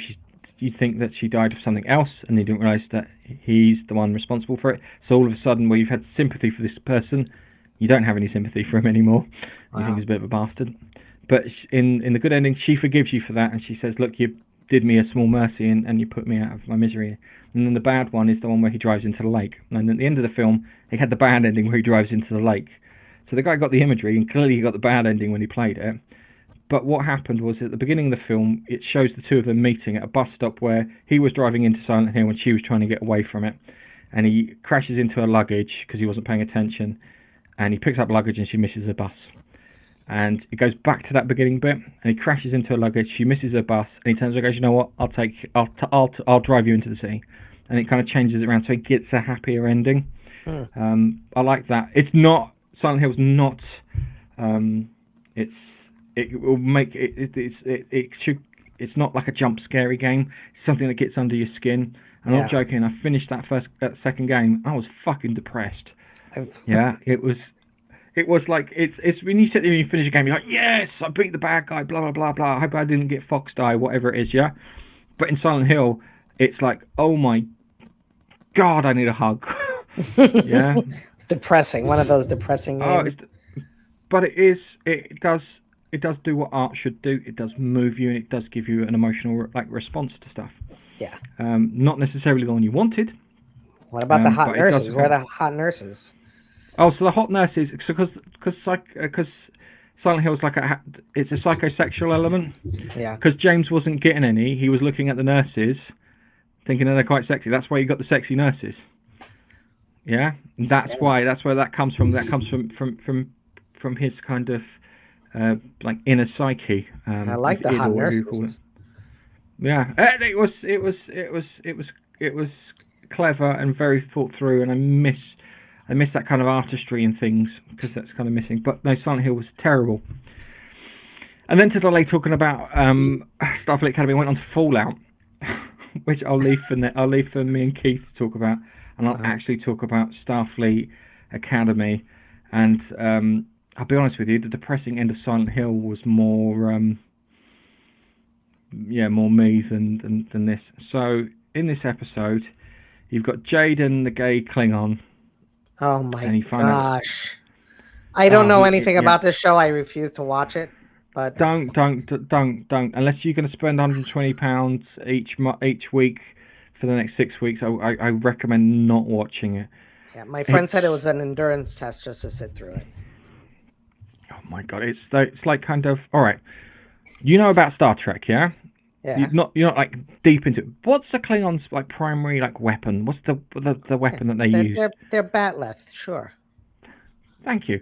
you think that she died of something else, and you didn't realise that he's the one responsible for it. So all of a sudden, where you've had sympathy for this person, you don't have any sympathy for him anymore. You think he's a bit of a bastard. But in the good ending, she forgives you for that, and she says, "Look, you did me a small mercy, and you put me out of my misery." And then the bad one is the one where he drives into the lake. And at the end of the film, he had the bad ending where he drives into the lake. So the guy got the imagery, and clearly he got the bad ending when he played it. But what happened was, at the beginning of the film, it shows the two of them meeting at a bus stop where he was driving into Silent Hill and she was trying to get away from it. And he crashes into her luggage because he wasn't paying attention. And he picks up luggage and she misses the bus. And it goes back to that beginning bit, and he crashes into her luggage. She misses her bus, and he turns around and goes, "You know what? I'll drive you into the city." And it kind of changes it around, so he gets a happier ending. I like that. It's not Silent Hill's not. It will make it's not like a jump scary game. It's something that gets under your skin. And I'm not joking. I finished that second game. I was fucking depressed. Yeah, it was like it's when you sit there and you finish a game, you're like, yes, I beat the bad guy. Blah blah blah blah. I hope I didn't get Fox die, whatever it is. Yeah, but in Silent Hill, it's like, oh my god, I need a hug. Yeah, it's depressing. One of those depressing games. But it does do what art should do. It does move you, and it does give you an emotional response to stuff. Yeah. Not necessarily the one you wanted. What about the hot nurses? Where are the hot nurses? Oh, so the hot nurses, because Silent Hill is it's a psychosexual element. Yeah. Because James wasn't getting any. He was looking at the nurses, thinking that they're quite sexy. That's why you got the sexy nurses. Yeah. That's where that comes from. That comes from his kind of inner psyche. I like the hot nurses. Yeah, it was clever and very thought through, and I miss that kind of artistry in things because that's kind of missing. But no, Silent Hill was terrible. And then to delay talking about Starfleet Academy, went on to Fallout, which I'll leave for me and Keith to talk about, and I'll actually talk about Starfleet Academy. And I'll be honest with you, the depressing end of Silent Hill was more me than this. So in this episode, you've got Jaden, the gay Klingon. Oh my gosh! I don't know anything about this show. I refuse to watch it. But don't unless you're going to spend £120 each week for the next 6 weeks. I recommend not watching it. Yeah, my friend said it was an endurance test just to sit through it. Oh my god, it's like kind of all right. You know about Star Trek, yeah? Yeah. You're not like deep into it. What's the Klingons' like primary like weapon? What's the weapon that they use? They're batleth, sure. Thank you.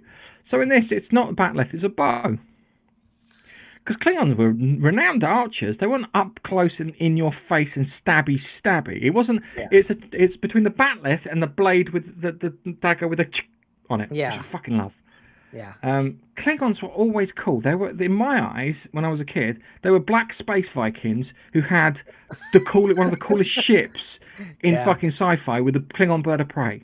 So in this, it's not a batleth, it's a bow. Because Klingons were renowned archers. They weren't up close and in your face and stabby. It wasn't. Yeah. It's between the batleth and the blade with the dagger with a on it. Yeah. Which I fucking love. Yeah. Klingons were always cool. They were, in my eyes, when I was a kid, they were black space Vikings who had one of the coolest ships in fucking sci-fi with the Klingon bird of prey.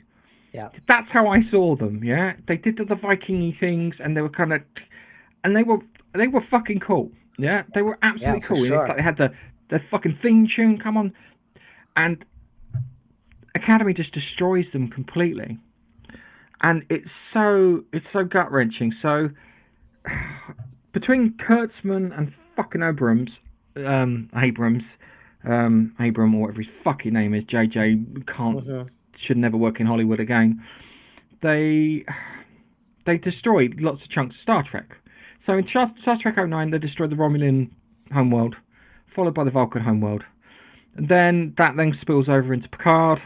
Yeah. That's how I saw them. Yeah. They did the Viking-y things, and they were kind of, and they were fucking cool. Yeah. They were absolutely cool. Sure. It's like they had the fucking theme tune come on, and Academy just destroys them completely. And it's so gut wrenching. So between Kurtzman and fucking Abram, or whatever his fucking name is, JJ should never work in Hollywood again. They destroyed lots of chunks of Star Trek. So in Star Trek 09, they destroyed the Romulan homeworld, followed by the Vulcan homeworld. And then that spills over into Picard,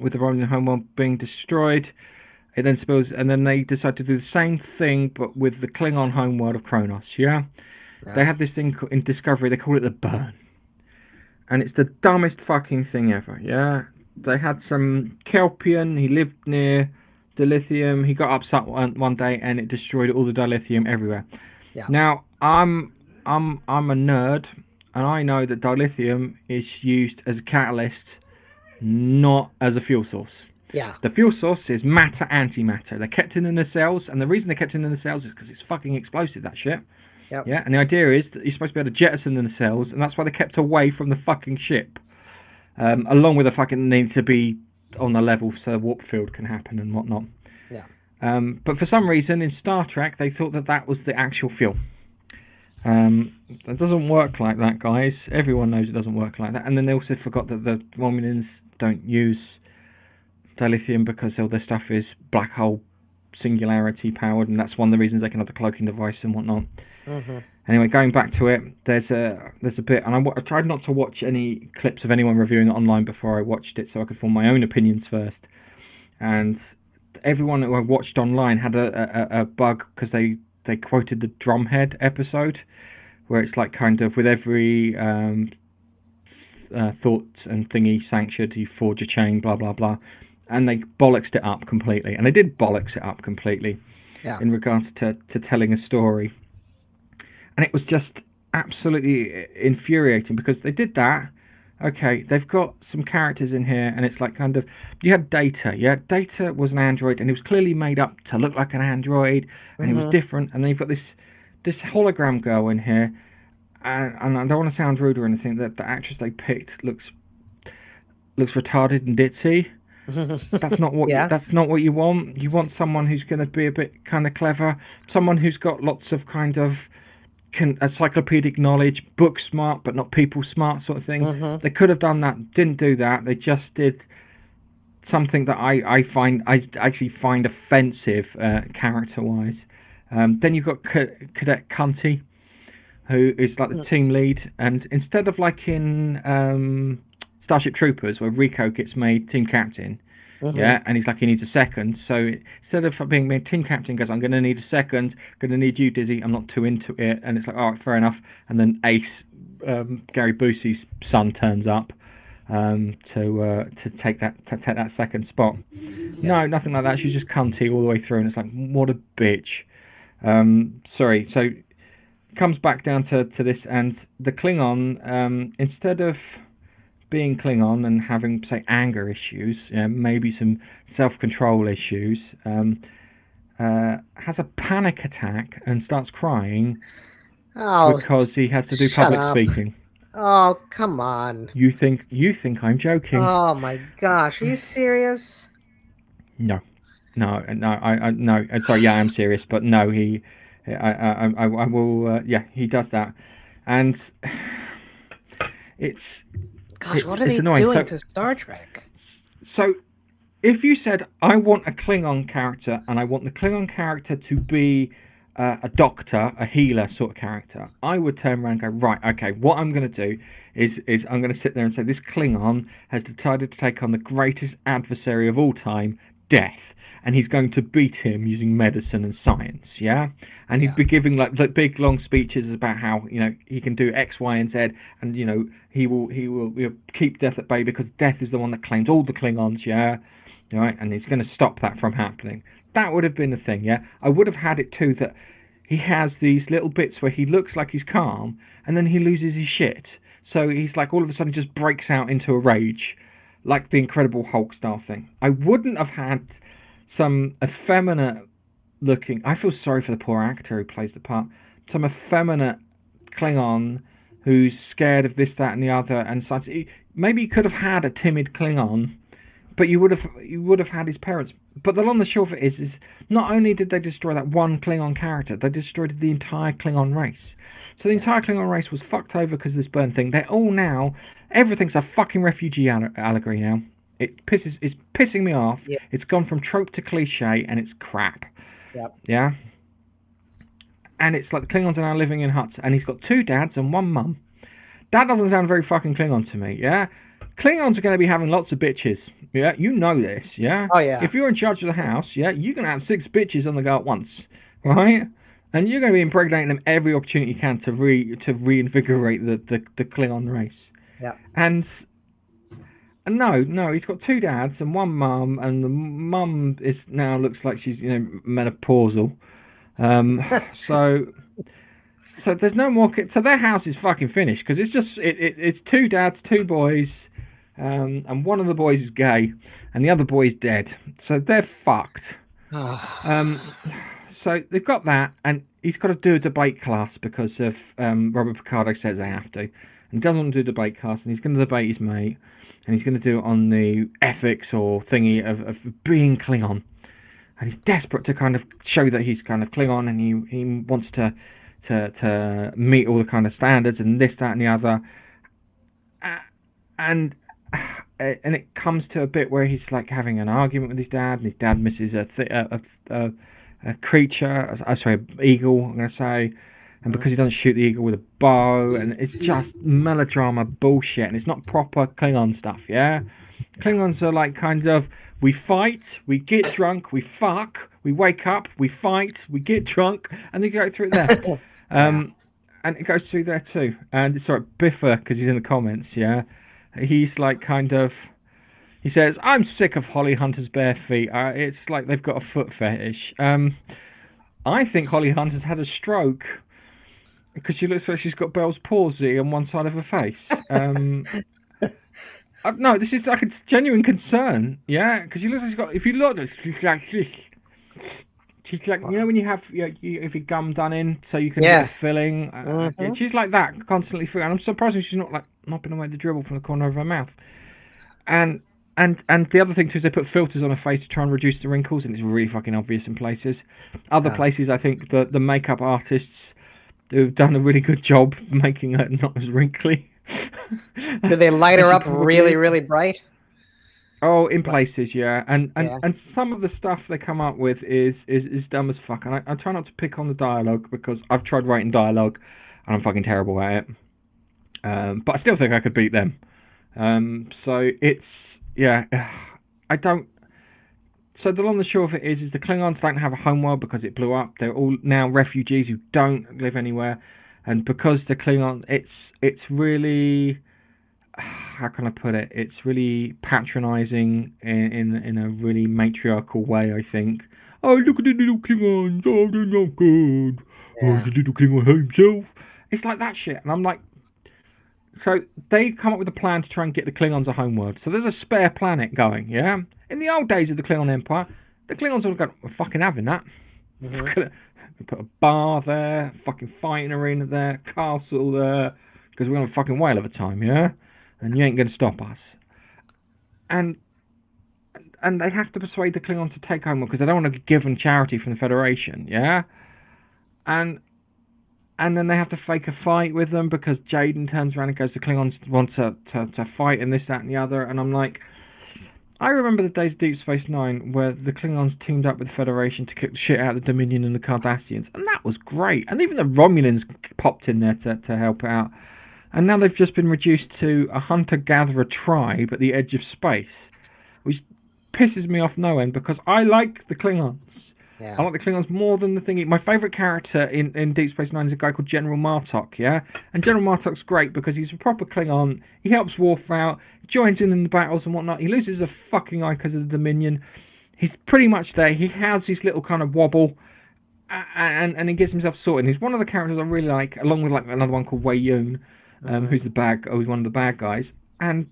with the Romulan homeworld being destroyed. It then spills, and then they decide to do the same thing, but with the Klingon homeworld of Kronos. Yeah, they have this thing in Discovery. They call it the Burn, and it's the dumbest fucking thing ever. Yeah, they had some Kelpian. He lived near dilithium. He got upset one day, and it destroyed all the dilithium everywhere. Yeah. Now I'm a nerd, and I know that dilithium is used as a catalyst, not as a fuel source. Yeah. The fuel source is matter-antimatter. They're kept in the nacelles, and the reason they're kept in the nacelles is because it's fucking explosive, that shit. Yep. Yeah, and the idea is that you're supposed to be able to jettison the nacelles, and that's why they're kept away from the fucking ship. Along with the fucking need to be on the level so warp field can happen and whatnot. Yeah. But for some reason, in Star Trek, they thought that was the actual fuel. It doesn't work like that, guys. Everyone knows it doesn't work like that. And then they also forgot that the Romulans don't use dilithium because all their stuff is black hole singularity powered, and that's one of the reasons they can have the cloaking device and whatnot. Anyway, going back to it, there's a bit, and I tried not to watch any clips of anyone reviewing it online before I watched it, so I could form my own opinions first. And everyone who I watched online had a bug because they quoted the Drumhead episode, where it's like kind of with every thought and thingy sanctured, you forge a chain, blah blah blah. And they bollocksed it up completely. And they did bollocks it up completely in regards to telling a story. And it was just absolutely infuriating because they did that. Okay, they've got some characters in here, and it's like kind of... You had Data, yeah? Data was an android, and he was clearly made up to look like an android, and he was different. And then you've got this hologram girl in here, and I don't want to sound rude or anything, that the actress they picked looks retarded and ditzy. That's not what that's not what you want. You want someone who's going to be a bit kind of clever, someone who's got lots of kind of encyclopedic knowledge, book smart but not people smart sort of thing. They could have done that, didn't do that. They just did something that I actually find offensive character wise. Then you've got Cadet Cunty, who is like the team lead, and instead of like in Starship Troopers, where Rico gets made team captain, and he's like, he needs a second. So instead of being made team captain, goes, I'm going to need a second, going to need you, Dizzy, I'm not too into it. And it's like, all right, fair enough. And then Ace, Gary Busey's son, turns up to take that second spot. No, nothing like that. She's just cunty all the way through, and it's like, what a bitch. Sorry. So it comes back down to this, and the Klingon, instead of being Klingon and having, say, anger issues, maybe some self-control issues, has a panic attack and starts crying because he has to do public speaking. Oh, come on. You think I'm joking? Oh my gosh, are you serious? No. Sorry, yeah, I'm serious, but no, I will. Yeah, he does that, and it's. Gosh, what are they doing to Star Trek? So, if you said I want a Klingon character, and I want the Klingon character to be a doctor, a healer sort of character, I would turn around and go, right, okay, what I'm going to do is I'm going to sit there and say this Klingon has decided to take on the greatest adversary of all time, death. And he's going to beat him using medicine and science, yeah? And he'd be giving like big long speeches about how, he can do X, Y, and Z, and he will keep death at bay because death is the one that claims all the Klingons, yeah? Right? And he's going to stop that from happening. That would have been the thing, yeah? I would have had it too that he has these little bits where he looks like he's calm, and then he loses his shit. So he's like all of a sudden just breaks out into a rage, like the Incredible Hulk style thing. I wouldn't have had some effeminate looking, I feel sorry for the poor actor who plays the part, some effeminate Klingon who's scared of this, that and the other, and such. Maybe you could have had a timid Klingon, but you would have had his parents. But the long and the short of it is not only did they destroy that one Klingon character, they destroyed the entire Klingon race. So the entire Klingon race was fucked over because of this burn thing. They're all now, everything's a fucking refugee allegory now. It's pissing me off. Yep. It's gone from trope to cliche, and it's crap. Yep. Yeah? And it's like the Klingons are now living in huts, and he's got 2 dads and 1 mum. That doesn't sound very fucking Klingon to me, yeah? Klingons are going to be having lots of bitches, yeah? You know this, yeah? Oh, yeah. If you're in charge of the house, yeah, you're going to have 6 bitches on the go at once, right? And you're going to be impregnating them every opportunity you can to reinvigorate the Klingon race. Yeah. And no, he's got 2 dads and 1 mum, and the mum now looks like she's menopausal. So there's no more kids. So their house is fucking finished because it's 2 dads, 2 boys, and one of the boys is gay, and the other boy is dead. So they're fucked. So they've got that, and he's got to do a debate class because of Robert Picardo says they have to, and he doesn't want to do a debate class, and he's going to debate his mate. And he's going to do it on the ethics or thingy of being Klingon. And he's desperate to kind of show that he's kind of Klingon, and he wants to meet all the kind of standards and this, that, and the other. And it comes to a bit where he's like having an argument with his dad, and his dad misses a creature, eagle, I'm going to say. And because he doesn't shoot the eagle with a bow, and it's just melodrama bullshit, and it's not proper Klingon stuff, yeah? Klingons are like kind of, we fight, we get drunk, we fuck, we wake up, we fight, we get drunk, and they go through it there. And it goes through there too. And sorry, Biffa, because he's in the comments, yeah? He's like kind of, he says, I'm sick of Holly Hunter's bare feet. It's like they've got a foot fetish. I think Holly Hunter's had a stroke. Because she looks like she's got Bell's palsy on one side of her face. No, this is like a genuine concern, yeah? Because she looks like she's got... If you look, she's like... when you have if your gum done in so you can get filling. She's like that, constantly filling. And I'm surprised she's not like mopping away the dribble from the corner of her mouth. And the other thing too is they put filters on her face to try and reduce the wrinkles, and it's really fucking obvious in places. Other places, I think the makeup artists who've done a really good job making her not as wrinkly. Do they light her up really, really bright? Oh, in places, yeah. And some of the stuff they come up with is dumb as fuck. And I try not to pick on the dialogue because I've tried writing dialogue and I'm fucking terrible at it. But I still think I could beat them. So it's, yeah, I don't... So the long and the short of it is the Klingons don't have a homeworld because it blew up. They're all now refugees who don't live anywhere, and because the Klingon, it's really, how can I put it? It's really patronising in a really matriarchal way, I think. Oh, look at the little Klingons! Oh, they're not good. Yeah. Oh, the little Klingon hurt himself. It's like that shit, and I'm like, So they come up with a plan to try and get the Klingons a homeworld. So there's a spare planet going, yeah? In the old days of the Klingon Empire, the Klingons would have gone, we're fucking having that. Mm-hmm. We put a bar there, fucking fighting arena there, castle there, because we're on a fucking whale of a time, yeah? And you ain't going to stop us. And they have to persuade the Klingons to take home because they don't want to give them charity from the Federation, yeah? And then they have to fake a fight with them because Jaden turns around and goes, the Klingons want to fight and this, that, and the other. And I'm like, I remember the days of Deep Space Nine where the Klingons teamed up with the Federation to kick the shit out of the Dominion and the Cardassians. And that was great. And even the Romulans popped in there to help out. And now they've just been reduced to a hunter-gatherer tribe at the edge of space, which pisses me off no end because I like the Klingons. Yeah. I like the Klingons more than the thingy. My favourite character in Deep Space Nine is a guy called General Martok, yeah? And General Martok's great because he's a proper Klingon. He helps Worf out, joins in the battles and whatnot. He loses a fucking eye because of the Dominion. He's pretty much there. He has his little kind of wobble, and he gets himself sorted. And he's one of the characters I really like, along with like another one called Wei Yun, who's one of the bad guys. And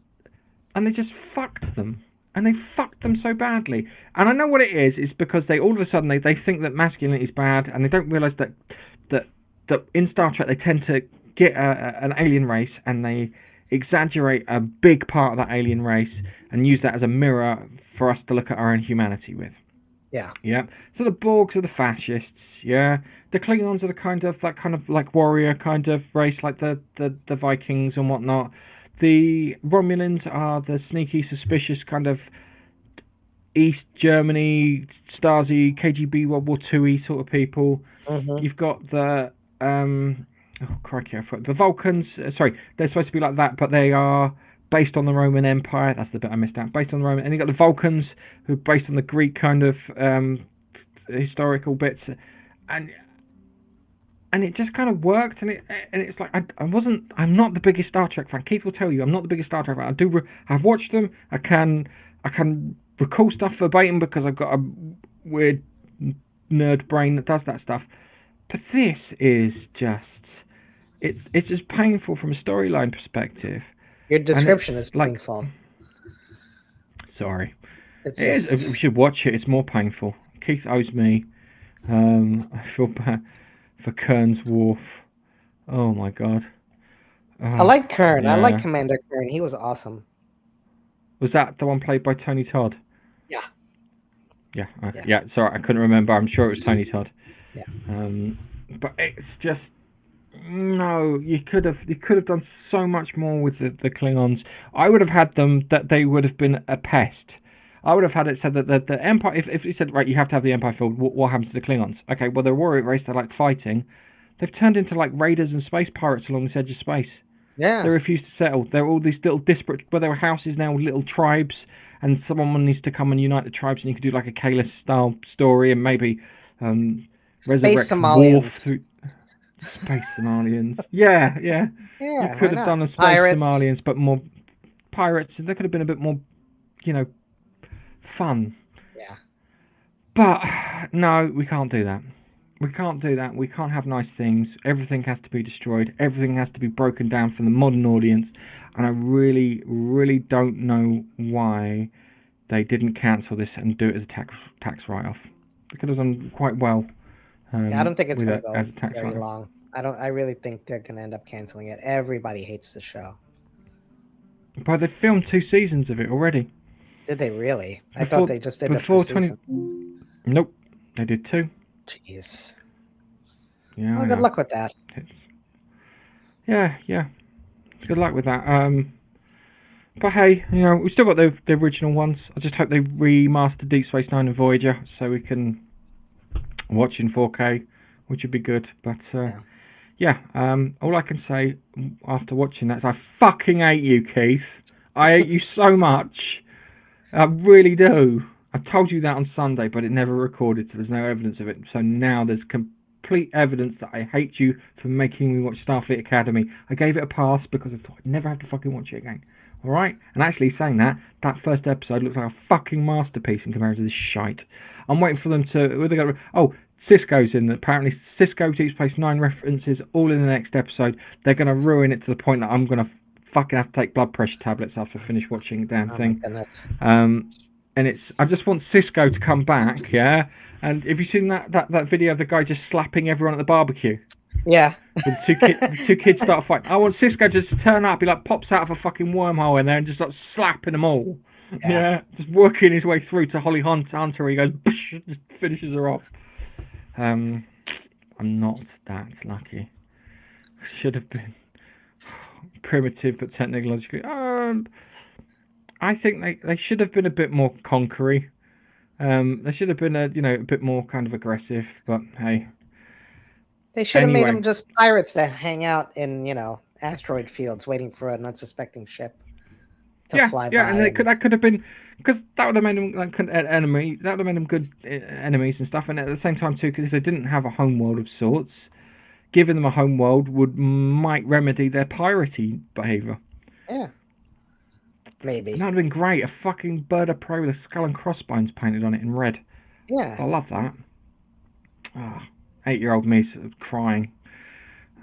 they just fucked them. And they fucked them so badly. And I know what it is. It's because they all of a sudden they think that masculinity is bad, and they don't realise that in Star Trek they tend to get an alien race and they exaggerate a big part of that alien race and use that as a mirror for us to look at our own humanity with. Yeah. Yeah. So the Borgs are the fascists. Yeah. The Klingons are that kind of like warrior kind of race, like the Vikings and whatnot. The Romulans are the sneaky, suspicious kind of East Germany, Stasi, KGB, World War II sort of people. Mm-hmm. You've got the the Vulcans. Sorry, they're supposed to be like that, but they are based on the Roman Empire. That's the bit I missed out. Based on the Roman, and you got the Vulcans, who are based on the Greek kind of historical bits, and it just kind of worked, and it's like I'm not the biggest Star Trek fan. Keith will tell you I'm not the biggest Star Trek fan. I've watched them. I can recall stuff verbatim because I've got a weird nerd brain that does that stuff. But this is just it's just painful from a storyline perspective. Your description is painful. Sorry, it is. We should watch it. It's more painful. Keith owes me. I feel bad for Kern's Worf. Oh my god. I like Kern. Yeah. I like Commander Kern. He was awesome. Was that the one played by Tony Todd? Yeah. Yeah. Sorry, I couldn't remember. I'm sure it was Tony Todd. Yeah. But it's just no. You could have done so much more with the Klingons. I would have had them that they would have been a pest. I would have had it said that the Empire, if you said, right, you have to have the Empire filled, what happens to the Klingons? Okay, well, they're a warrior race, they like fighting. They've turned into like raiders and space pirates along this edge of space. Yeah. They refuse to settle. They're all these little disparate, where there are houses now, little tribes, and someone needs to come and unite the tribes, and you could do like a Kalis-style story, and maybe resurrect Worf through... Space Somalians. Yeah. You could have done a Space Somalians, but more pirates, and they could have been a bit more, fun. Yeah. But no, we can't do that. We can't do that. We can't have nice things. Everything has to be destroyed. Everything has to be broken down for the modern audience. And I really, really don't know why they didn't cancel this and do it as a tax write-off. They could have done quite well. I don't think it's going to go very write-off. long. I really think they're going to end up canceling it. Everybody hates the show. But they filmed 2 seasons of it already. Did they really? I thought they just did the first season. Nope, they did 2. Jeez. Yeah. Well, good luck with that. Yeah. Good luck with that. But hey, we've still got the original ones. I just hope they remaster Deep Space Nine and Voyager so we can watch in 4K, which would be good. But all I can say after watching that is I fucking hate you, Keith. I hate you so much. I really do. I told you that on Sunday, but it never recorded, so there's no evidence of it. So now there's complete evidence that I hate you for making me watch Starfleet Academy. I gave it a pass because I thought I'd never have to fucking watch it again. Alright? And actually saying that first episode looks like a fucking masterpiece in comparison to this shite. I'm waiting for them to... Cisco's in. Apparently Cisco, Deep Space Nine references all in the next episode. They're going to ruin it to the point that I'm going to fucking have to take blood pressure tablets after I finish watching the damn thing. My goodness. And I just want Cisco to come back, yeah? And have you seen that video of the guy just slapping everyone at the barbecue? Yeah. The two kids start fighting. I want Cisco just to turn up. He like pops out of a fucking wormhole in there and just starts slapping them all. Yeah. Just working his way through to Holly Hunter. He goes, just finishes her off. I'm not that lucky. Should have been primitive but technologically. I think they should have been a bit more conquery. They should have been a bit more kind of aggressive. But hey, they should have made them just pirates that hang out in asteroid fields waiting for an unsuspecting ship to fly by. Yeah, and that could have been, because that would have made them like enemies. That would have made them good enemies and stuff. And at the same time too, because if they didn't have a home world of sorts, giving them a home world might remedy their piratey behaviour. Yeah. Maybe. And that would have been great. A fucking bird of prey with a skull and crossbones painted on it in red. Yeah. I love that. 8-year-old me sort of crying.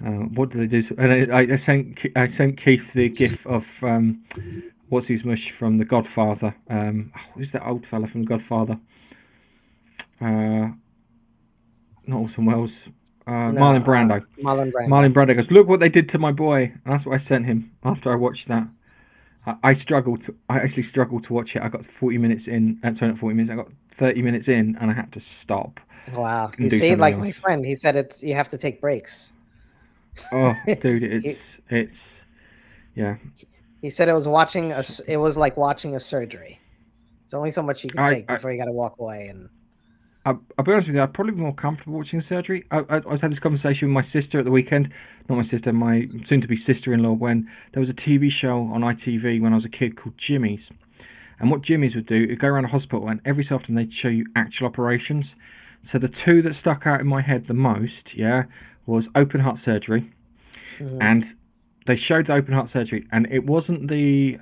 What did they do? And I sent Keith the gif of what's his mush from The Godfather. Who's that old fella from The Godfather? Not Orson Welles. Marlon Brando. Marlon Brando goes, look what they did to my boy. And that's what I sent him after I watched that. I actually struggled to watch it. I got 40 minutes in. Sorry, not 40 minutes. I got 30 minutes in, and I had to stop. Wow. You see, like my friend, he said you have to take breaks. Oh, dude, it's yeah. He said it was like watching a surgery. It's only so much you can take before you got to walk away. And I'll be honest with you, I'm probably more comfortable watching surgery. I was having this conversation with my sister at the weekend. Not my sister, my soon-to-be sister-in-law, when there was a TV show on ITV when I was a kid called Jimmy's. And what Jimmy's would do, it'd go around a hospital, and every so often they'd show you actual operations. So the two that stuck out in my head the most, was open heart surgery. Mm-hmm. And they showed the open heart surgery, and it wasn't the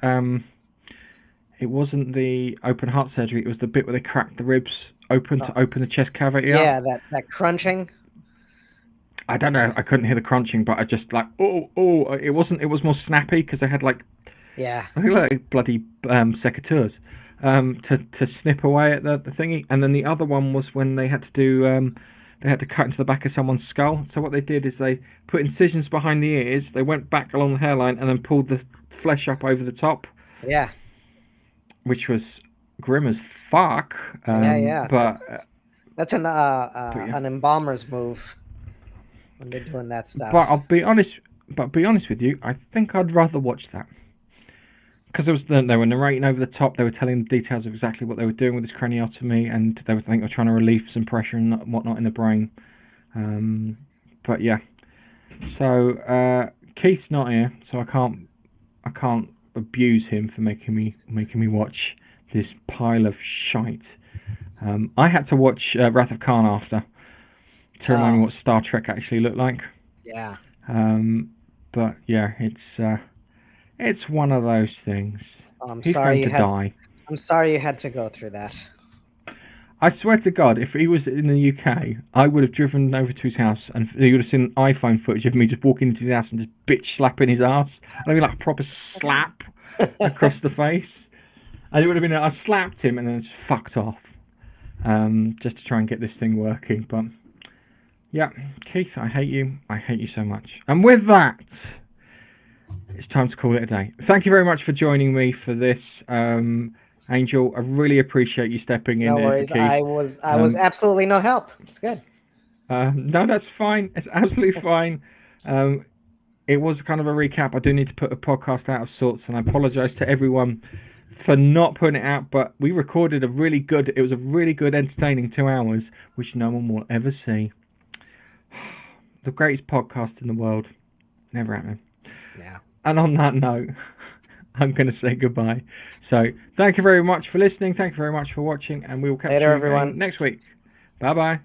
open heart surgery, it was the bit where they cracked the ribs open to open the chest cavity up. Yeah, that crunching. I don't know. I couldn't hear the crunching, but I just like it was more snappy because they had like bloody secateurs to snip away at the thingy. And then the other one was when they had to do they had to cut into the back of someone's skull. So what they did is they put incisions behind the ears, they went back along the hairline, and then pulled the flesh up over the top. Yeah. Which was grim as fuck. But that's an embalmer's move when they're doing that stuff. But I'll be honest with you, I think I'd rather watch that. Because they were narrating over the top, they were telling the details of exactly what they were doing with this craniotomy, and they were trying to relieve some pressure and whatnot in the brain. But yeah. So Keith's not here, so I can't abuse him for making me watch this pile of shite. I had to watch Wrath of Khan after to remind me what Star Trek actually looked like. Yeah. But yeah, it's one of those things. He's going to die. I'm sorry you had to go through that. I swear to God, if he was in the UK, I would have driven over to his house and you would have seen iPhone footage of me just walking into his house and just bitch slapping his ass. I mean, like a proper slap across the face. And it would have been, I slapped him and then just fucked off. Just to try and get this thing working. But yeah, Keith, I hate you. I hate you so much. And with that, it's time to call it a day. Thank you very much for joining me for this, Angel. I really appreciate you stepping in. No worries. I was absolutely no help. It's good. No, that's fine. It's absolutely fine. It was kind of a recap. I do need to put a podcast out of sorts, and I apologise to everyone for not putting it out. But we recorded it was a really good, entertaining 2 hours, which no one will ever see. The greatest podcast in the world. Never happened. Yeah. And on that note, I'm going to say goodbye. So, thank you very much for listening. Thank you very much for watching, and we will catch you everyone next week. Bye-bye.